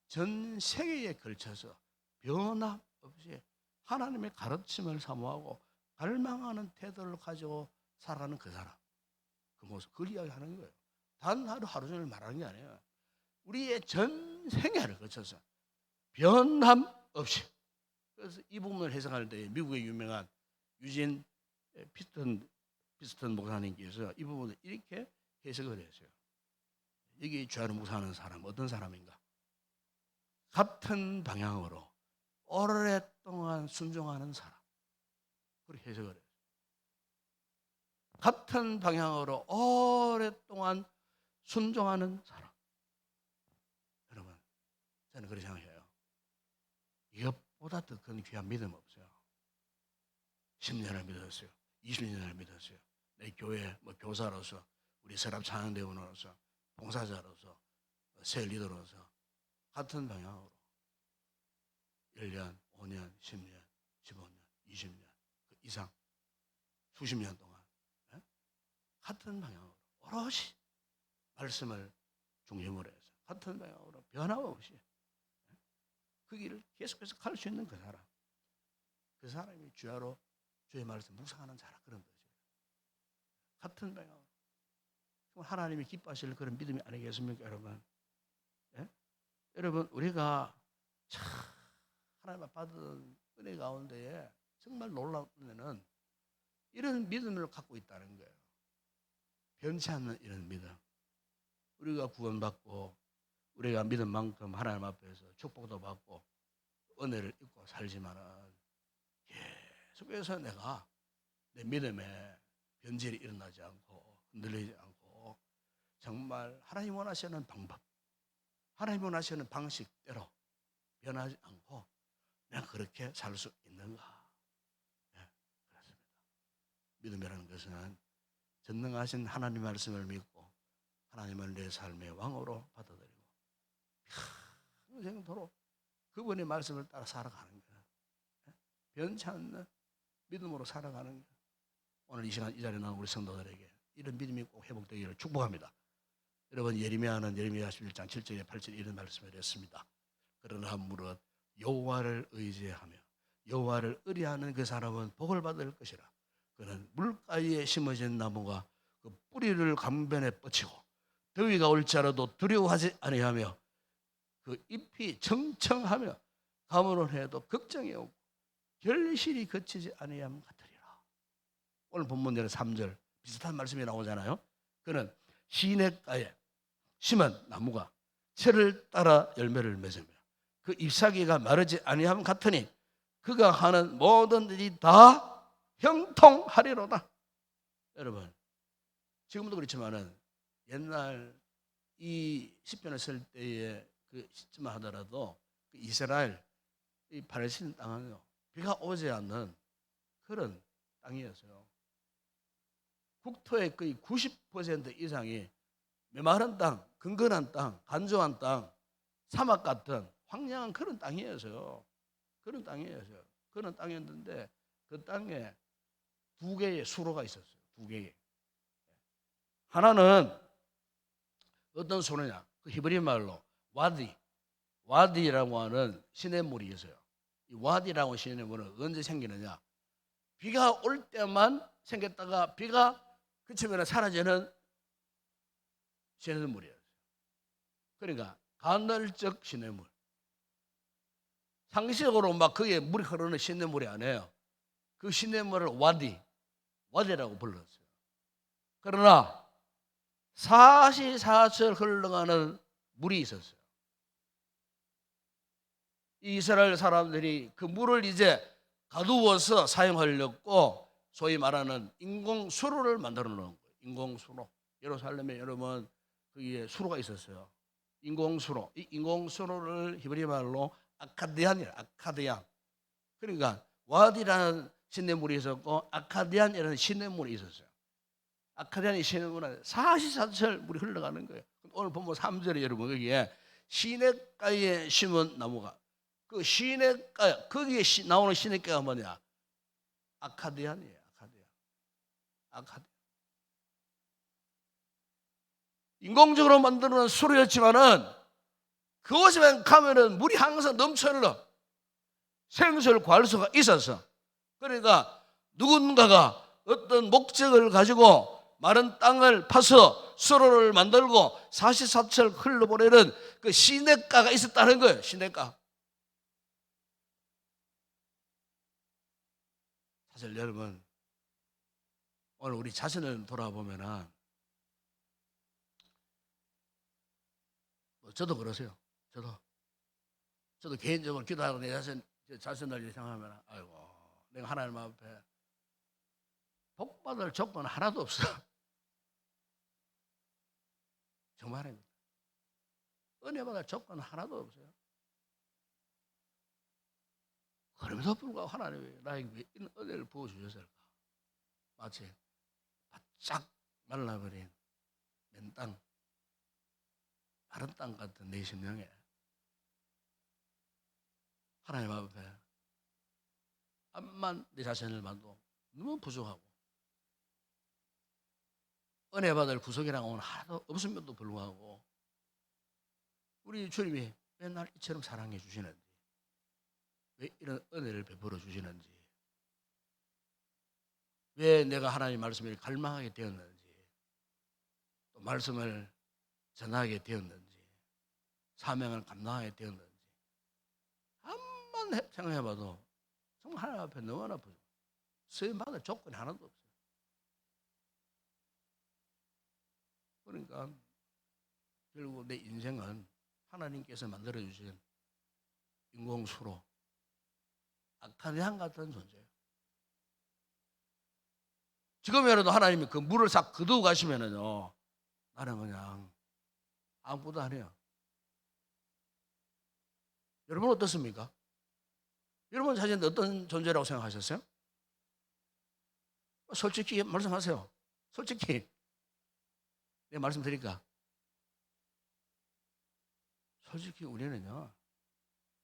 전 세계에 걸쳐서 변함없이 하나님의 가르침을 사모하고 갈망하는 태도를 가지고 살아가는 그 사람, 그 모습, 그걸 이야기하는 거예요. 단 하루 종일 말하는 게 아니에요. 우리의 전 생애를 거쳐서 변함없이. 그래서 이 부분을 해석할 때 미국의 유명한 유진 피스턴 목사님께서 이 부분을 이렇게 해석을 했어요. 여기 주야로 묵상하는 사람 어떤 사람인가? 같은 방향으로 오랫동안 순종하는 사람, 그렇게 해석을 해요. 같은 방향으로 오랫동안 순종하는 사람. 여러분, 저는 그렇게 생각해요. 이것보다 더 큰 귀한 믿음 없어요. 10년을 믿었어요. 20년을 믿었어요. 내 교회 교사로서, 우리 서랍 찬양대원으로서, 봉사자로서, 새 리더로서 같은 방향으로 1년, 5년, 10년, 15년, 20년 그 이상 수십 년 동안 같은 방향으로 오롯이 말씀을 중심으로 해서 같은 방향으로 변함없이 그 길을 계속해서 갈 수 있는 그 사람, 그 사람이 주야로 주의 말씀 묵상하는 자라, 그런 뜻이에요. 같은 방향으로 하나님이 기뻐하실 그런 믿음이 아니겠습니까, 여러분? 여러분, 우리가 참 하나님 받은 은혜 가운데에 정말 놀라운 은혜는 이런 믿음을 갖고 있다는 거예요. 변치 않는 이런 믿음. 우리가 구원받고 우리가 믿은 만큼 하나님 앞에서 축복도 받고 은혜를 입고 살지만은 계속해서 내가 내 믿음에 변질이 일어나지 않고 흔들리지 않고 정말 하나님 원하시는 방법, 하나님 원하시는 방식대로 변하지 않고 내가 그렇게 살 수 있는가? 네, 그렇습니다. 믿음이라는 것은 전능하신 하나님 말씀을 믿고 하나님을 내 삶의 왕으로 받아들이고 평생토록 그분의 말씀을 따라 살아가는 거예요. 변치 않는 믿음으로 살아가는 거예요. 오늘 이 시간 이 자리에 나온 우리 성도들에게 이런 믿음이 꼭 회복되기를 축복합니다. 여러분, 예레미야는 예레미야 11장 7절에 8절에 이런 말씀을 했습니다. 그러나 무릇 여호와를 의지하며 여호와를 의뢰하는 그 사람은 복을 받을 것이라. 그는 물가에 심어진 나무가 그 뿌리를 강변에 뻗치고 더위가 올지라도 두려워하지 아니하며 그 잎이 청청하며 가물을 해도 걱정이 없고 결실이 거치지 아니함 같으리라. 오늘 본문대로 3절 비슷한 말씀이 나오잖아요. 그는 시냇가에 심은 나무가 철을 따라 열매를 맺으며 그 잎사귀가 마르지 아니함 같으니 그가 하는 모든 일이 다 형통하리로다. 여러분, 지금도 그렇지만은 옛날 이 시편을 쓸 때의 그 시점만 하더라도 그 이스라엘 이 팔레스타인 땅은요 비가 오지 않는 그런 땅이었어요. 국토의 거의 90% 이상이 메마른 땅, 근근한 땅, 간조한 땅, 사막 같은 황량한 그런 땅이었어요. 그런 땅이었어요. 그런 땅이었는데 그 땅에 두 개의 수로가 있었어요. 두 개의. 하나는 어떤 수로냐? 그 히브리 말로 와디라고 하는 시냇물이 있어요. 이 와디라고 하는 시냇물은 언제 생기느냐? 비가 올 때만 생겼다가 비가 그치면 사라지는 시냇물이었어요. 그러니까 간헐적 시냇물. 상식적으로 막 그게 물이 흐르는 시냇물이 아니에요. 그 시냇물을 와디라고 불렀어요. 그러나 사시사철 흘러가는 물이 있었어요. 이스라엘 사람들이 그 물을 이제 가두어서 사용하려고 소위 말하는 인공수로를 만들어 놓은 거예요. 인공수로. 예루살렘에 여러분 거기에 수로가 있었어요. 인공수로. 이 인공수로를 히브리 말로 아카디안이에요. 아카디안. 그러니까 와디라는 시냇물이 있었고 아카디안이라는 시냇물이 있었어요. 아카디안이 시냇물은 사시사철 물이 흘러가는 거예요. 오늘 보면 3절에 여러분 거기에 시냇가에 심은 나무가 그 시냇가 거기에 나오는 시냇가가 뭐냐? 아카디안이에요. 아카디안. 인공적으로 만드는 수로였지만은 그곳에만 가면은 물이 항상 넘쳐 흘러. 생수를 구할 수가 있었어. 그러니까 누군가가 어떤 목적을 가지고 마른 땅을 파서 수로를 만들고 사시사철 흘러보내는 그 시냇가가 있었다는 거예요. 시냇가. 사실 여러분 오늘 우리 자신을 돌아보면은 저도 그러세요. 저도 개인적으로 기도하고 내 자신을 생각하면 아이고 내가 하나님 앞에 복받을 조건 하나도 없어. 정말입니다. 은혜 받을 조건 하나도 없어요. 그럼에도 불구하고 하나님이 나에게 왜 이런 은혜를 부어주셨을까? 마치 바짝 말라버린 맨 땅, 마른 땅 같은 내 심령에 하나님 앞에 암만 내 자신을 봐도 너무 부족하고 은혜 받을 구속이라고 하면 하나도 없음에도 불구하고 우리 주님이 맨날 이처럼 사랑해 주시는지 왜 이런 은혜를 베풀어 주시는지 왜 내가 하나님 말씀을 갈망하게 되었는지 또 말씀을 전하게 되었는지 사명을 감당하게 되었는지 한번 생각해봐도 정말 하나님 앞에 너무나 부족. 쓰임받을 조건이 하나도 없어요. 그러니까 결국 내 인생은 하나님께서 만들어주신 인공수로 아카디안 같은 존재예요. 지금이라도 하나님이 그 물을 싹 거두고 가시면은요, 나는 그냥 아무것도 안 해요. 여러분 어떻습니까? 여러분 자신 어떤 존재라고 생각하셨어요? 솔직히 말씀하세요. 솔직히 내가 말씀드릴까? 솔직히 우리는요,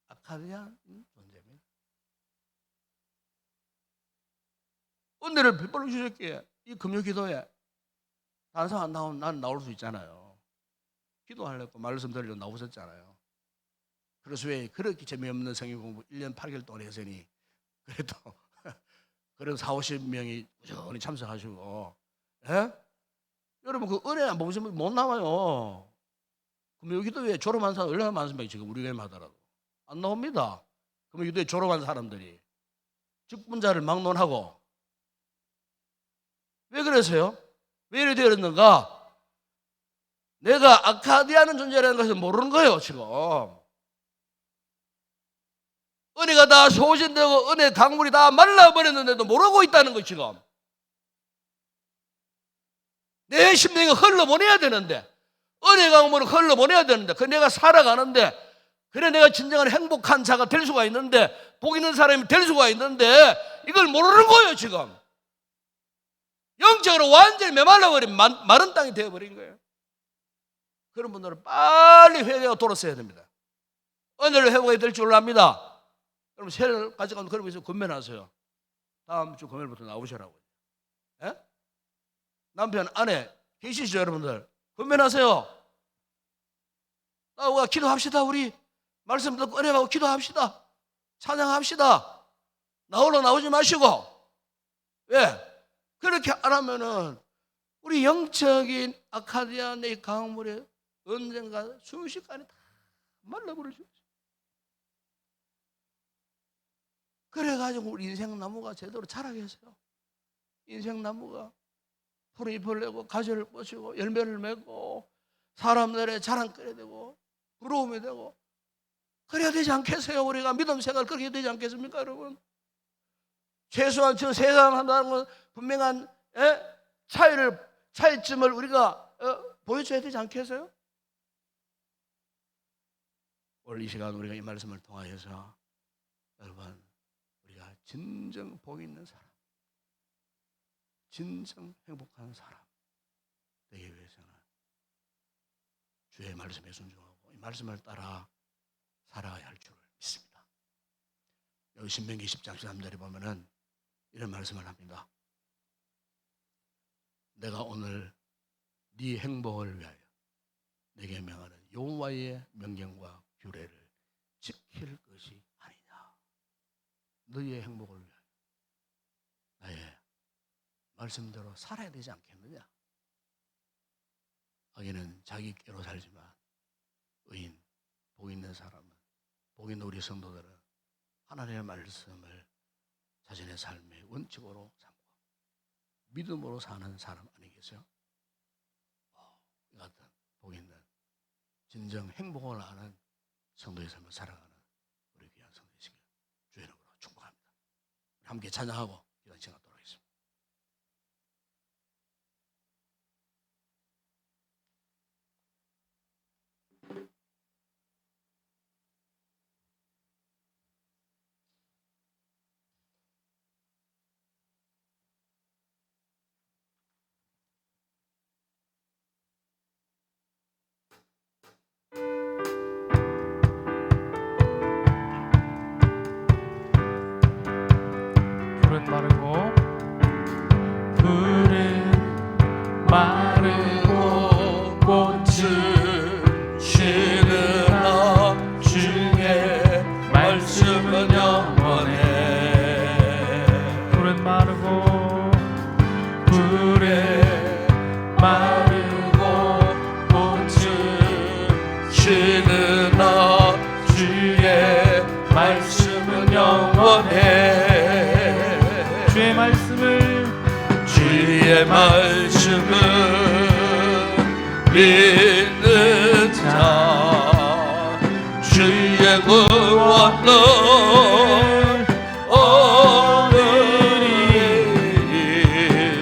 아카디안 존재입니다. 은혜를 베풀어 주셨기에 이 금요기도에 다른 사람 안 나오면 나는 나올 수 있잖아요. 기도하려고 말씀 들으려고 나오셨잖아요. 그래서 왜 그렇게 재미없는 성경 공부 1년 8개월 동안 했으니 그래도 40-50명이 꾸준히 참석하시고, 예? 여러분 그 은혜 안 보시면 못 나와요. 금요기도에 졸업한 사람 얼마나 많습니까? 지금 우리 교회만 하더라도 안 나옵니다. 금요기도에 졸업한 사람들이 직분자를 막론하고. 왜 그래서요? 왜 이래 되었는가? 내가 아카디아는 존재라는 것을 모르는 거예요, 지금. 은혜가 다 소진되고 은혜 강물이 다 말라버렸는데도 모르고 있다는 거 지금. 내 심령이 흘러보내야 되는데, 은혜 강물을 흘러보내야 되는데, 그 내가 살아가는데, 그래 내가 진정한 행복한 자가 될 수가 있는데, 복 있는 사람이 될 수가 있는데, 이걸 모르는 거예요, 지금. 영적으로 완전히 메말라버린 마른 땅이 되어버린 거예요. 그런 분들은 빨리 회개하고 돌아서야 됩니다. 은혜를 회복해야 될 줄 압니다. 그럼 새해까지 가면 그러고 있으면 건면하세요. 다음 주 금요일부터 나오시라고요. 예? 남편, 아내 계시죠, 여러분들? 건면하세요. 나오고 기도합시다. 우리 말씀 듣고 은혜 받고 기도합시다. 찬양합시다. 나오러 나오지 마시고. 왜? 그렇게 안 하면은 우리 영적인 아카디안의 강물에 언젠가 순식간에 다 말라버릴 수 있어요. 그래가지고 우리 인생나무가 제대로 자라겠어요. 인생나무가 풀잎을 내고 가지를 뻗치고 열매를 맺고 사람들의 자랑거리 되고 부러움이 되고 그래야 되지 않겠어요? 우리가 믿음 생활 그렇게 되지 않겠습니까, 여러분? 최소한 저 세상 한다는 건 분명한 차이점을 우리가 보여줘야 되지 않겠어요? 오늘 이 시간 우리가 이 말씀을 통하여서 여러분 우리가 진정 복 있는 사람, 진정 행복한 사람 되기 위해서는 주의 말씀에 순종하고 이 말씀을 따라 살아야 할 줄 믿습니다. 여기 신명기 10장 13절에 보면은 이런 말씀을 합니다. 내가 오늘 네 행복을 위하여 내게 명하는 여호와의 명령과 규례를 지킬 것이 아니냐. 너희의 행복을 위하여 나의 말씀대로 살아야 되지 않겠느냐. 하기는 자기 꾀로 살지만 의인, 복 있는 사람은, 복 있는 우리 성도들은 하나님의 말씀을 자신의 삶의 원칙으로 삼고 믿음으로 사는 사람 아니겠어요? 이 같은 복 있는 진정 행복을 아는 성도의 삶을 살아가는 우리 귀한 성도이시길 주의 이름으로 축복합니다. 함께 찬양하고 이런 시간 갖도록 하겠습니다. 푸른 마른 믿는 자 주의 구원을 얻으리.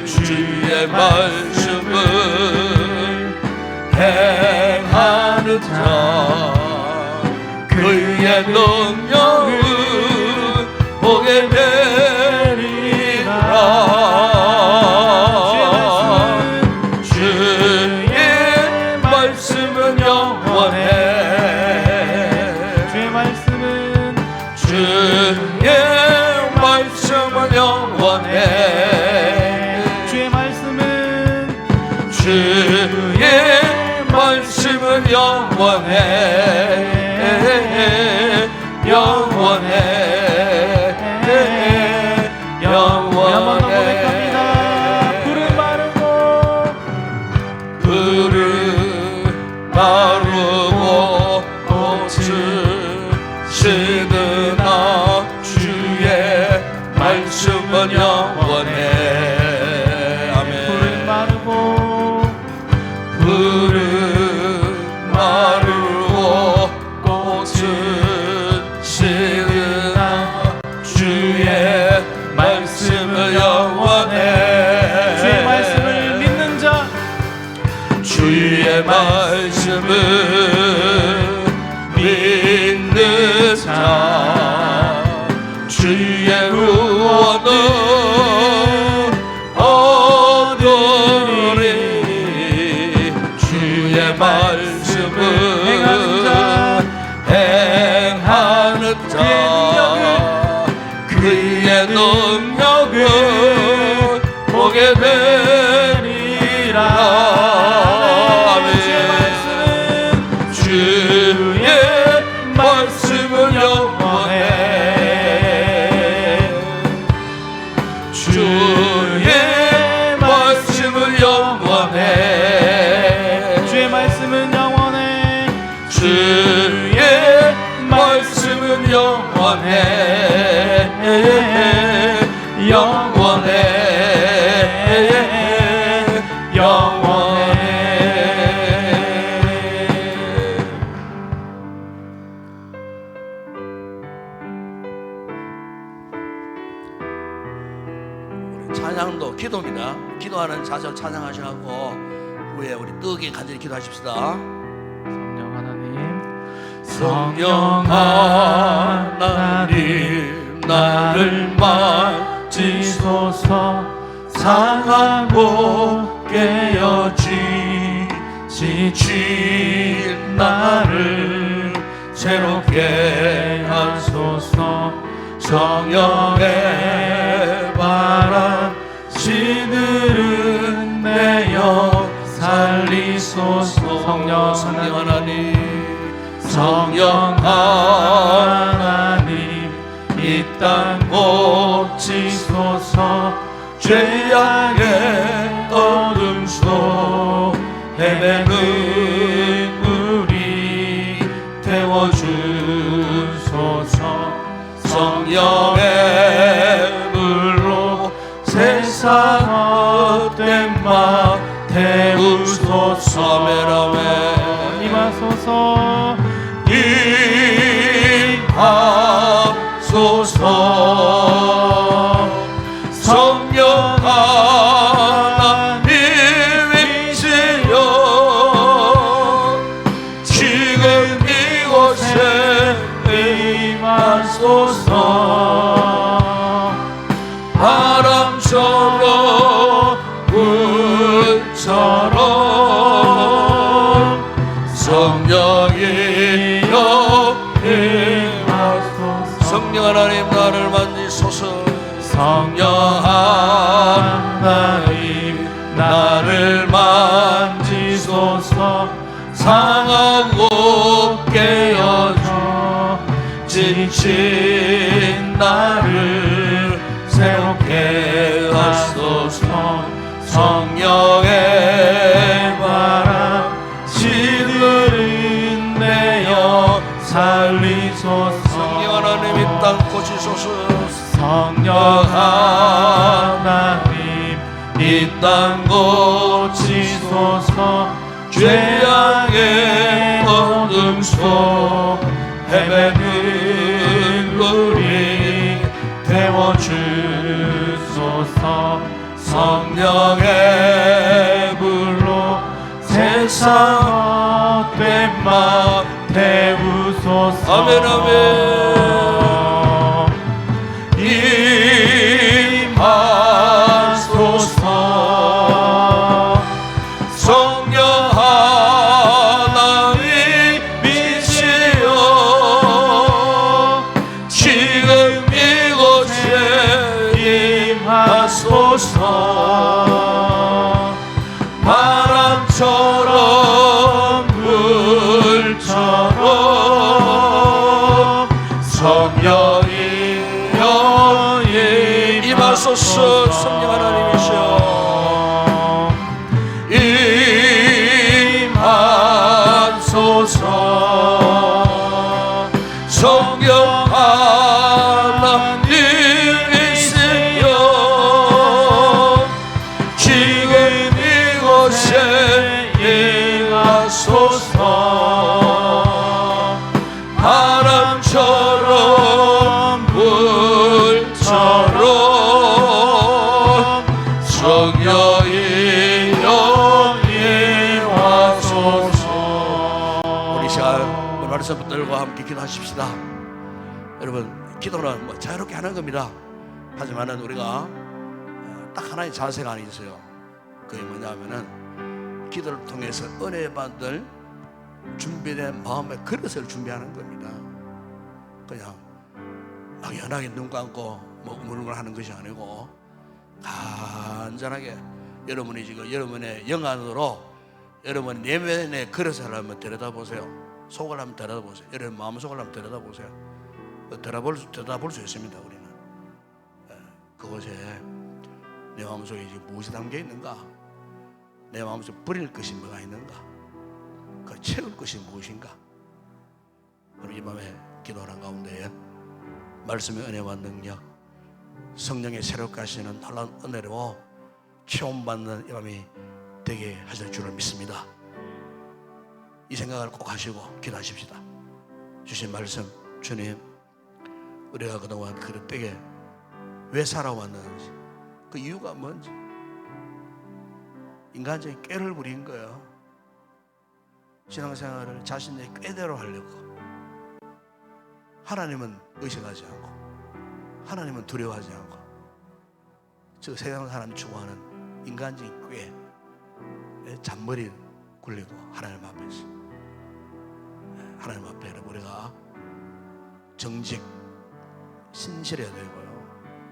주의 말씀을 행하는 자 그의 능력을 보게 되리라. 주의 말씀은 영원해. 주의 말씀은 영원해. 주의 말씀은 영원해. 영원해. 마르고 꽃을 시드나 주의 말씀은 영원해. 아멘. 푸른 마르고 꽃을 시드나 주의 말씀은 영원해. 주의 말씀을 믿는 자 주의 말씀을 믿는 자 주의 구원을 얻으리. 주의 말씀을 행하는 자 그의 능력을 보게 되리라. 말씀은 영원해. 주의 말씀은 영원해. 주의 말씀은 영원해. 주의 말씀은 영원해. 영원해. 영원해. 찬양도 기도입니다. 기도하는 자세로 찬양하시고 후에 우리 뜨겁게 간절히 기도하십시다. 성령 하나님 나를 만지소서. 상하고 깨어지 지친 나를 새롭게 하소서. 성령의 바람 시들은 내 영 살리소서. 성령 하나님 이 땅 고치소서. 죄악의 어둠 속 헤매는 우리 태워주소서. 성령의 불로 세상 헛된 맘 태우소서. 임하소서. 임하소서. 성령 하나님이시여 지금 이곳에 임하소서. 바람처럼 불처럼 성령이여 임하소서. 성령 하나님 나를 만지소서. 성령 하나님 나를 만지소서. 상하고 깨어져 지친 나를 새롭게 하소서. 성령의 바람 시들은 내 영 살리소서. 성령 하나님 이 땅 고치소서. 성령 하나님 이 땅 고치소서. 죄악의 어둠 속 헤매는 우리 태워주소서. 성령의 불로 세상 헛된 맘 태우소서. 아멘 아멘. 임하소서. 성령 하나님 빛이여 지금 이곳에 임하소서. 바람처럼 물처럼 성령이여 임하소서. 성령 하나님이시여 임하소서. 성령 하나님이시여 지금 이곳에 임하소서. 바람처럼 물처럼 성령이여 임하소서. 우리 시간 말씀 붙들고 함께 기도하십시다. 여러분 기도는 뭐 자유롭게 하는 겁니다. 하지만은 우리가 딱 하나의 자세가 하나 있어요. 그게 뭐냐면은 기도를 통해서 은혜 받을 준비된 마음의 그릇을 준비하는 겁니다. 그냥 막연하게 눈 감고 뭐 우물우물 하는 것이 아니고 간절하게 여러분이 지금 여러분의 영안으로 여러분 내면의 그릇을 한번 들여다보세요. 속을 한번 들여다보세요. 여러분 마음속을 한번 들여다보세요. 들여다볼 수 있습니다. 우리는 그곳에 내 마음속에 무엇이 담겨 있는가, 내 마음속에 버릴 것이 뭐가 있는가, 그 채울 것이 무엇인가. 우리 이 밤에 기도하는 가운데 말씀의 은혜와 능력, 성령의 새롭게 하시는 놀라운 은혜로 체험받는 이 밤이 되게 하실 줄을 믿습니다. 이 생각을 꼭 하시고 기도하십시다. 주신 말씀, 주님, 우리가 그동안 그릇되게 왜 살아왔는지, 그 이유가 뭔지, 인간적인 꾀를 부린 거예요. 신앙생활을 자신의 꾀대로 하려고. 하나님은 의식하지 않고, 하나님은 두려워하지 않고, 저 세상 사람이 좋아하는 인간적인 꾀, 잔머리 굴리고 하나님 앞에서, 하나님 앞에 우리가 정직, 신실해야 되고요,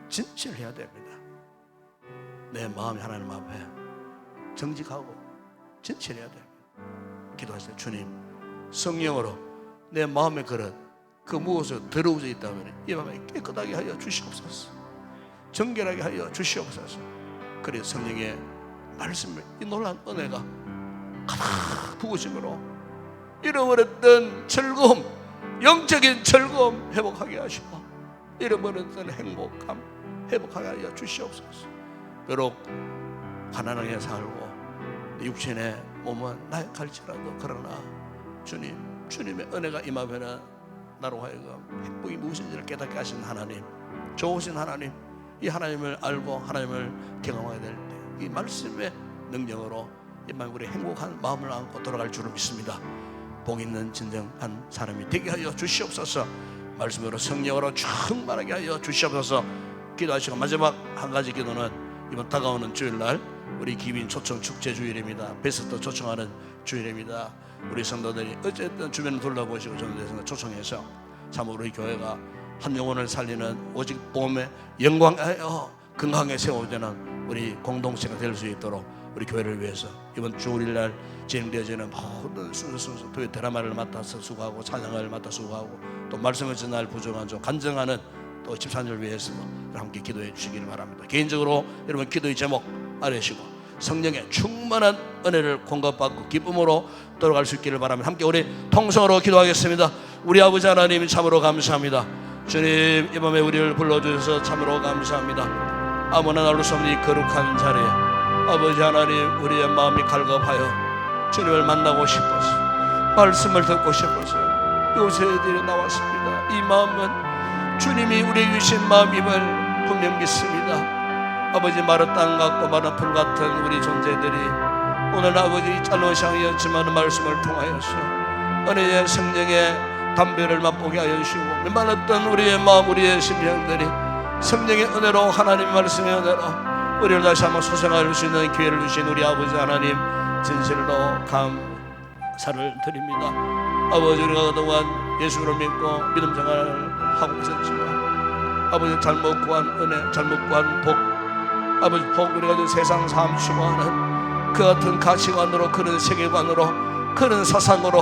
진실해야 됩니다. 내 마음이 하나님 앞에 정직하고 진실해야 됩니다. 기도하세요. 주님, 성령으로 내 마음의 그릇, 그 무엇을 더러워져 있다면 이 밤에 깨끗하게 하여 주시옵소서. 정결하게 하여 주시옵소서. 그래 성령의 말씀을, 이 놀라운 은혜가 가득 부으심으로 잃어버렸던 즐거움, 영적인 즐거움 회복하게 하시고, 잃어버렸던 행복감 회복하게 하여 주시옵소서. 비록 가난하게 살고 육신의 몸은 나약할지라도 그러나 주님, 주님의 은혜가 임하면 나로 하여금 행복이 무엇인지를 깨닫게 하신 하나님, 좋으신 하나님, 이 하나님을 알고 하나님을 경험하게 될 때 이 말씀의 능력으로 이만 우리 행복한 마음을 안고 돌아갈 줄을 믿습니다. 복 있는 진정한 사람이 되게 하여 주시옵소서. 말씀으로 성령으로 충만하게 하여 주시옵소서. 기도하시고 마지막 한 가지 기도는 이번 다가오는 주일날 우리 기빈 초청 축제 주일입니다. 베스트 초청하는 주일입니다. 우리 성도들이 어쨌든 주변을 둘러보시고 저는 초청해서 참 우리 교회가 한 영혼을 살리는 오직 복음의 영광하여 건강하게 세워지는 우리 공동체가 될 수 있도록 우리 교회를 위해서 이번 주일날 진행되어지는 모든 순서 교회 드라마를 맡아서 수고하고 찬양을 맡아 수고하고 또 말씀을 전할 부족한 좀 간증하는 또 집사님을 위해서 함께 기도해 주시기를 바랍니다. 개인적으로 여러분 기도의 제목 알으시고 성령의 충만한 은혜를 공급받고 기쁨으로 돌아갈 수 있기를 바랍니다. 함께 우리 통성으로 기도하겠습니다. 우리 아버지 하나님 참으로 감사합니다. 주님, 이 밤에 우리를 불러주셔서 참으로 감사합니다. 아무나 나올 수 없는 이 거룩한 자리에 아버지 하나님, 우리의 마음이 갈급하여 주님을 만나고 싶어서, 말씀을 듣고 싶어서 요새들이 나왔습니다. 이 마음은 주님이 우리에게 주신 마음임을 분명 믿습니다. 아버지, 마른 땅 같고 마른 풀 같은 우리 존재들이 오늘 아버지 짧은 시간이었지만 말씀을 통하여서 은혜의 성령의 담배를 맛보게 하여 주시고, 메말랐던 우리의 마음, 우리의 심령들이 성령의 은혜로, 하나님의 말씀의 은혜로 우리를 다시 한번 소생할 수 있는 기회를 주신 우리 아버지 하나님, 진실로 감사를 드립니다. 아버지, 우리가 그동안 예수를 믿고 믿음 생활을 하고 있었지만 아버지, 잘못 구한 은혜, 잘못 구한 복, 아버지 복, 우리가 세상 삶 추구하는 그 같은 가치관으로, 그런 세계관으로, 그런 사상으로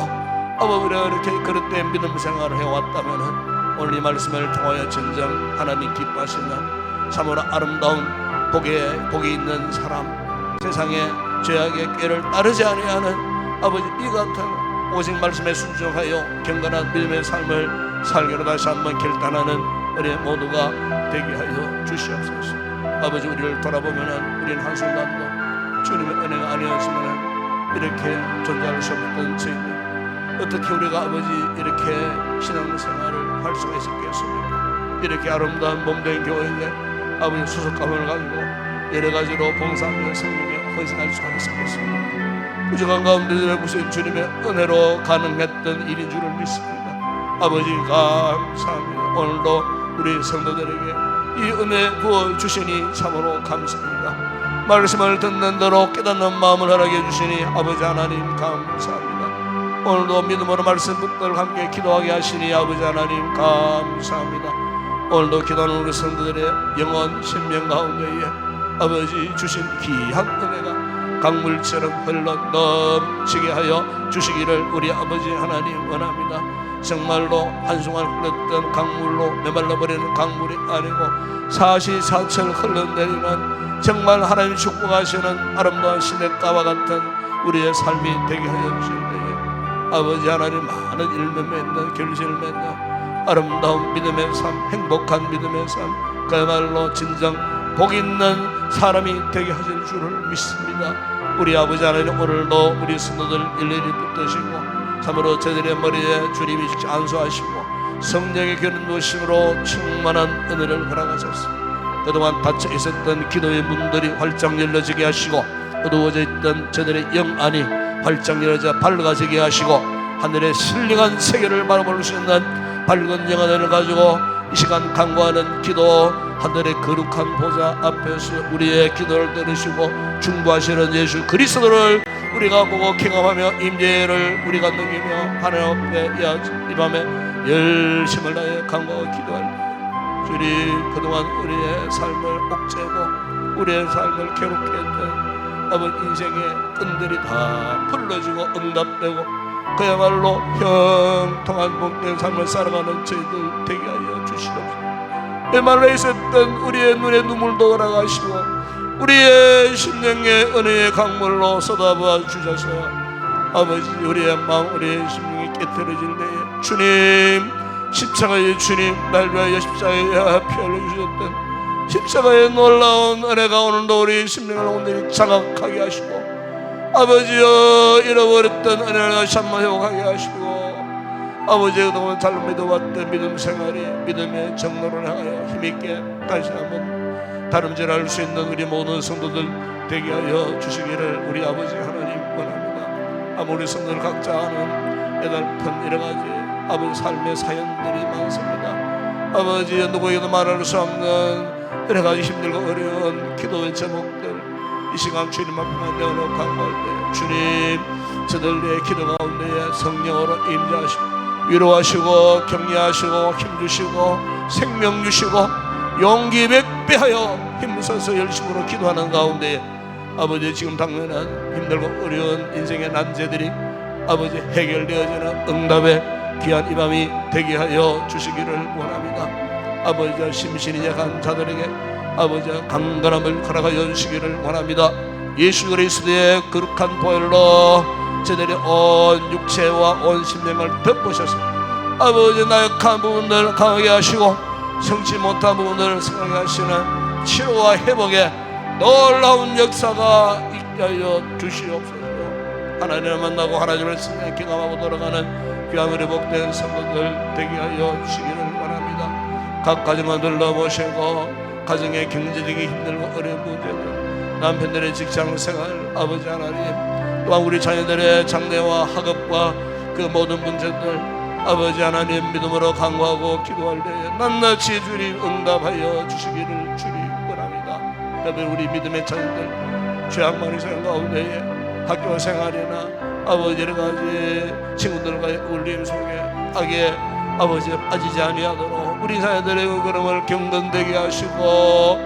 아버지, 우리가 이렇게 그릇된 믿음 생활을 해왔다면 오늘 이 말씀을 통하여 진정 하나님 기뻐하시는 참으로 아름다운 복이 있는 사람, 세상의 죄악의 꾀를 따르지 아니하는 아버지, 이 같은 오직 말씀에 순종하여 경건한 믿음의 삶을 살기로 다시 한번 결단하는 우리 모두가 되게 하여 주시옵소서. 아버지, 우리를 돌아보면 우리는 한순간도 주님의 은혜가 아니었으면 이렇게 존재할 수 없던 저희들, 어떻게 우리가 아버지 이렇게 신앙생활을 할 수가 있었겠습니까? 이렇게 아름다운 몸된 교회에 아버지 수석감을 가지고 여러 가지로 봉사하며 성령에 헌신할 수가 있었겠습니까? 부족한 가운데 무슨 주님의 은혜로 가능했던 일인 줄을 믿습니다. 아버지, 감사합니다. 오늘도 우리 성도들에게 이 은혜 부어주시니 참으로 감사합니다. 말씀을 듣는 대로 깨닫는 마음을 허락해 주시니 아버지 하나님 감사합니다. 오늘도 믿음으로 말씀 붙들고 함께 기도하게 하시니 아버지 하나님 감사합니다. 오늘도 기도하는 우리 성도들의 영혼 심령 가운데에 아버지 주신 귀한 은혜가 강물처럼 흘러 넘치게 하여 주시기를 우리 아버지 하나님 원합니다. 정말로 한순간 흘렀던 강물로 메말라버리는 강물이 아니고 사시사철 흘러내리는 정말 하나님 축복하시는 아름다운 시냇가와 같은 우리의 삶이 되게 하여 주실 때에 아버지 하나님, 많은 일을 맺는, 결실을 맺는 아름다운 믿음의 삶, 행복한 믿음의 삶, 그야말로 진정 복 있는 사람이 되게 하실 줄을 믿습니다. 우리 아버지 하나님, 오늘도 우리 성도들 일일이 붙드시고 참으로 저들의 머리에 주님이 직접 안수하시고 성령의 교훈부심으로 충만한 은혜를 허락하셨습니다. 그동안 닫혀 있었던 기도의 문들이 활짝 열려지게 하시고 어두워져 있던 저들의 영안이 활짝 열어져 밝아지게 하시고 하늘의 신령한 세계를 바라볼 수 있는 밝은 영안을 가지고 이 시간 간구하는 기도, 하늘의 거룩한 보좌 앞에서 우리의 기도를 들으시고 중보하시는 예수 그리스도를 우리가 보고 경험하며 임재를 우리가 느끼며 하나님 앞에 이 밤에 열심을 다해 간구하고 기도할 때 주님, 그동안 우리의 삶을 옥죄고 우리의 삶을 괴롭게 했던 아버지 인생의 끈들이 다 풀어지고 응답되고 그야말로 형통한 복된 삶을 살아가는 저희들 되게 하여 주시옵소서. 메말라 있었던 우리의 눈에 눈물도 허락하시고 우리의 심령의 은혜의 강물로 쏟아부어 주셔서 아버지, 우리의 마음, 우리의 심령이 깨트려질 때에 주님, 십자가의 주님, 날 위하여 십자가에 피 흘려주셨던 십자가의 놀라운 은혜가 오늘도 우리 심령을 온전히 자각하게 하시고 아버지여, 잃어버렸던 은혜를 다시 한번 회복하게 하시고 아버지, 그동안 잘 믿어왔던 믿음 생활이 믿음의 정로를 향하여 힘있게 다시 한번 다름질할 수 있는 우리 모든 성도들 되게 하여 주시기를 우리 아버지 하나님 원합니다. 아무리 성도들 각자 하는 애달픈 여러 가지 아버지 삶의 사연들이 많습니다. 아버지, 누구에게도 말할 수 없는 여러 가지 힘들고 어려운 기도의 제목들 이 시간 주님 앞에 내어놓고 간구할 때 주님, 저들의 기도 가운데에 성령으로 임재하시고 위로하시고 격려하시고 힘주시고 생명 주시고 용기 백배하여 힘써서 열심으로 기도하는 가운데 아버지, 지금 당면한 힘들고 어려운 인생의 난제들이 아버지 해결되어지는 응답의 귀한 이 밤이 되게 하여 주시기를 원합니다. 아버지, 심신이 약한 자들에게 아버지 강건함을 허락하여 주시기를 원합니다. 예수 그리스도의 거룩한 보혈로 저들의 온 육체와 온 심령을 덮으셔서 아버지, 나약한 부분들을 강하게 하시고 성치 못한 부분들을 성하게 하시는 치료와 회복의 놀라운 역사가 있게 하여 주시옵소서. 하나님을 만나고 하나님을 승리하게 경험하고 돌아가는 귀한 우리 복된 성도들 되게 하여 주시기를 원합니다. 각 가정을 둘러보시고 가정의 경제적인 힘들고 어려운 문제들, 남편들의 직장생활, 아버지 하나님, 또한 우리 자녀들의 장래와 학업과 그 모든 문제들 아버지 하나님 믿음으로 간구하고 기도할 때에 낱낱이 주님 응답하여 주시기를 주님 원합니다. 특히 우리 믿음의 자녀들 죄악만이 생활 가운데에 학교 생활이나 아버지 여러 가지 친구들과의 어울림 속에 악에 아버지 빠지지 아니하도록 우리 자녀들의 걸음을 경건되게 하시고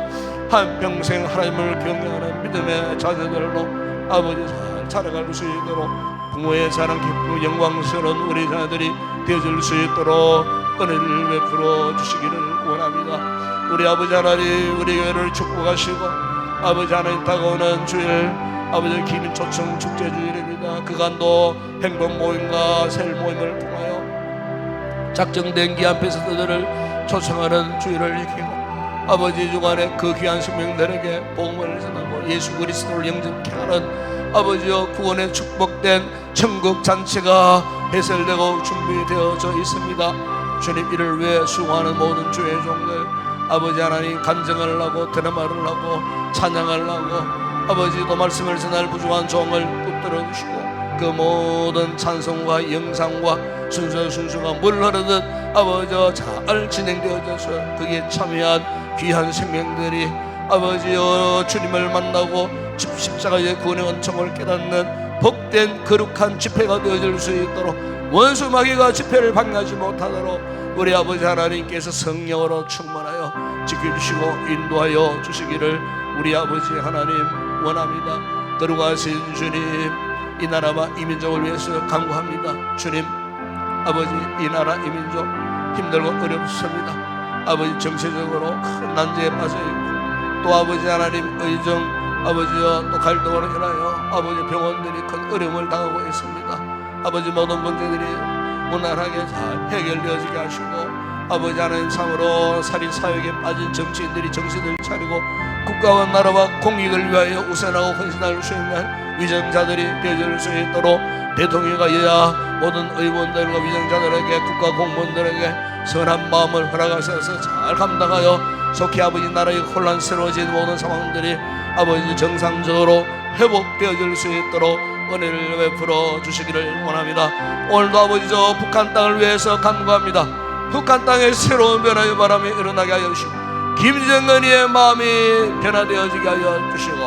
한평생 하나님을 경외하는 믿음의 자녀들로 아버지 잘 자라갈 수 있도록 부모의 사랑 기쁘고 영광스러운 우리 자녀들이 되어줄 수 있도록 은혜를 베풀어 주시기를 원합니다. 우리 아버지 하나님 우리 교회를 축복하시고 아버지 하나님 다가오는 주일 아버지 기민 초청 축제 주일입니다. 그간도 행복 모임과 셀 모임을 통하여 작정된 기한 페스트들을 초청하는 주일을 지키고 아버지 주간에 그 귀한 생명들에게 복음을 전하고 예수 그리스도를 영접케 하는 아버지여 구원의 축복된 천국 잔치가 배설되고 준비되어져 있습니다. 주님 이를 위해 수고하는 모든 주의 종들 아버지 하나님 간증을 하고 드라마를 하고 찬양을 하고 아버지도 말씀을 전할 부족한 종을 붙들어 주시고 그 모든 찬송과 영상과 순서가 물 흐르듯 아버지여 잘 진행되어져서 거기에 참여한 귀한 생명들이 아버지여 주님을 만나고 십자가의 구원의 은총을 깨닫는 복된 거룩한 집회가 되어질 수 있도록 원수 마귀가 집회를 방해하지 못하도록 우리 아버지 하나님께서 성령으로 충만하여 지켜주시고 인도하여 주시기를 우리 아버지 하나님 원합니다. 거룩하신 주님 이 나라와 이 민족을 위해서 간구합니다. 주님 아버지 이 나라 이 민족 힘들고 어렵습니다. 아버지 정체적으로 큰 난제에 빠져있고 또 아버지 하나님 의정 아버지여 또 갈등으로 인하여 아버지 병원들이 큰 어려움을 당하고 있습니다. 아버지 모든 문제들이 무난하게 잘 해결되어지게 하시고 아버지 하나님 참으로 살인 사역에 빠진 정치인들이 정신을 차리고 국가와 나라와 공익을 위하여 우선하고 헌신할 수 있는 위정자들이 되어질 수 있도록 대통령과 여야 모든 의원들과 위정자들에게 국가 공무원들에게 선한 마음을 허락하셔서 잘 감당하여 속히 아버지 나라의 혼란스러워진 모든 상황들이 아버지 정상적으로 회복되어질 수 있도록 은혜를 베풀어 주시기를 원합니다. 오늘도 아버지 저 북한 땅을 위해서 간구합니다. 북한 땅에 새로운 변화의 바람이 일어나게 하여 주시고 김정은이의 마음이 변화되어지게 하여 주시고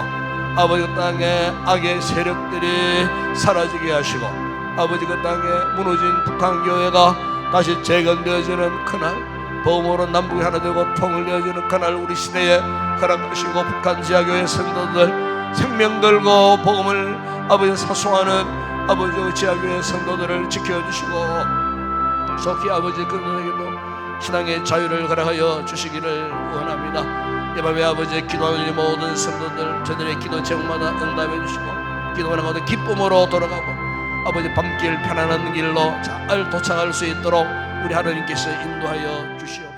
아버지 그 땅에 악의 세력들이 사라지게 하시고 아버지 그 땅에 무너진 북한 교회가 다시 재건되어지는 그날 복음으로 남북이 하나 되고 통일되어지는 그날 우리 시대에 허락하시고 북한 지하교회 성도들 생명 걸고 복음을 아버지 사수하는 아버지 지하교회 성도들을 지켜주시고 속히 아버지 그들에게도 신앙의 자유를 허락하여 주시기를 원합니다. 이 밤에 아버지 기도하는 모든 성도들 저들의 기도 제목마다 응답해 주시고 기도하는 것도 기쁨으로 돌아가고 아버지 밤길 편안한 길로 잘 도착할 수 있도록 우리 하나님께서 인도하여 주시옵소서.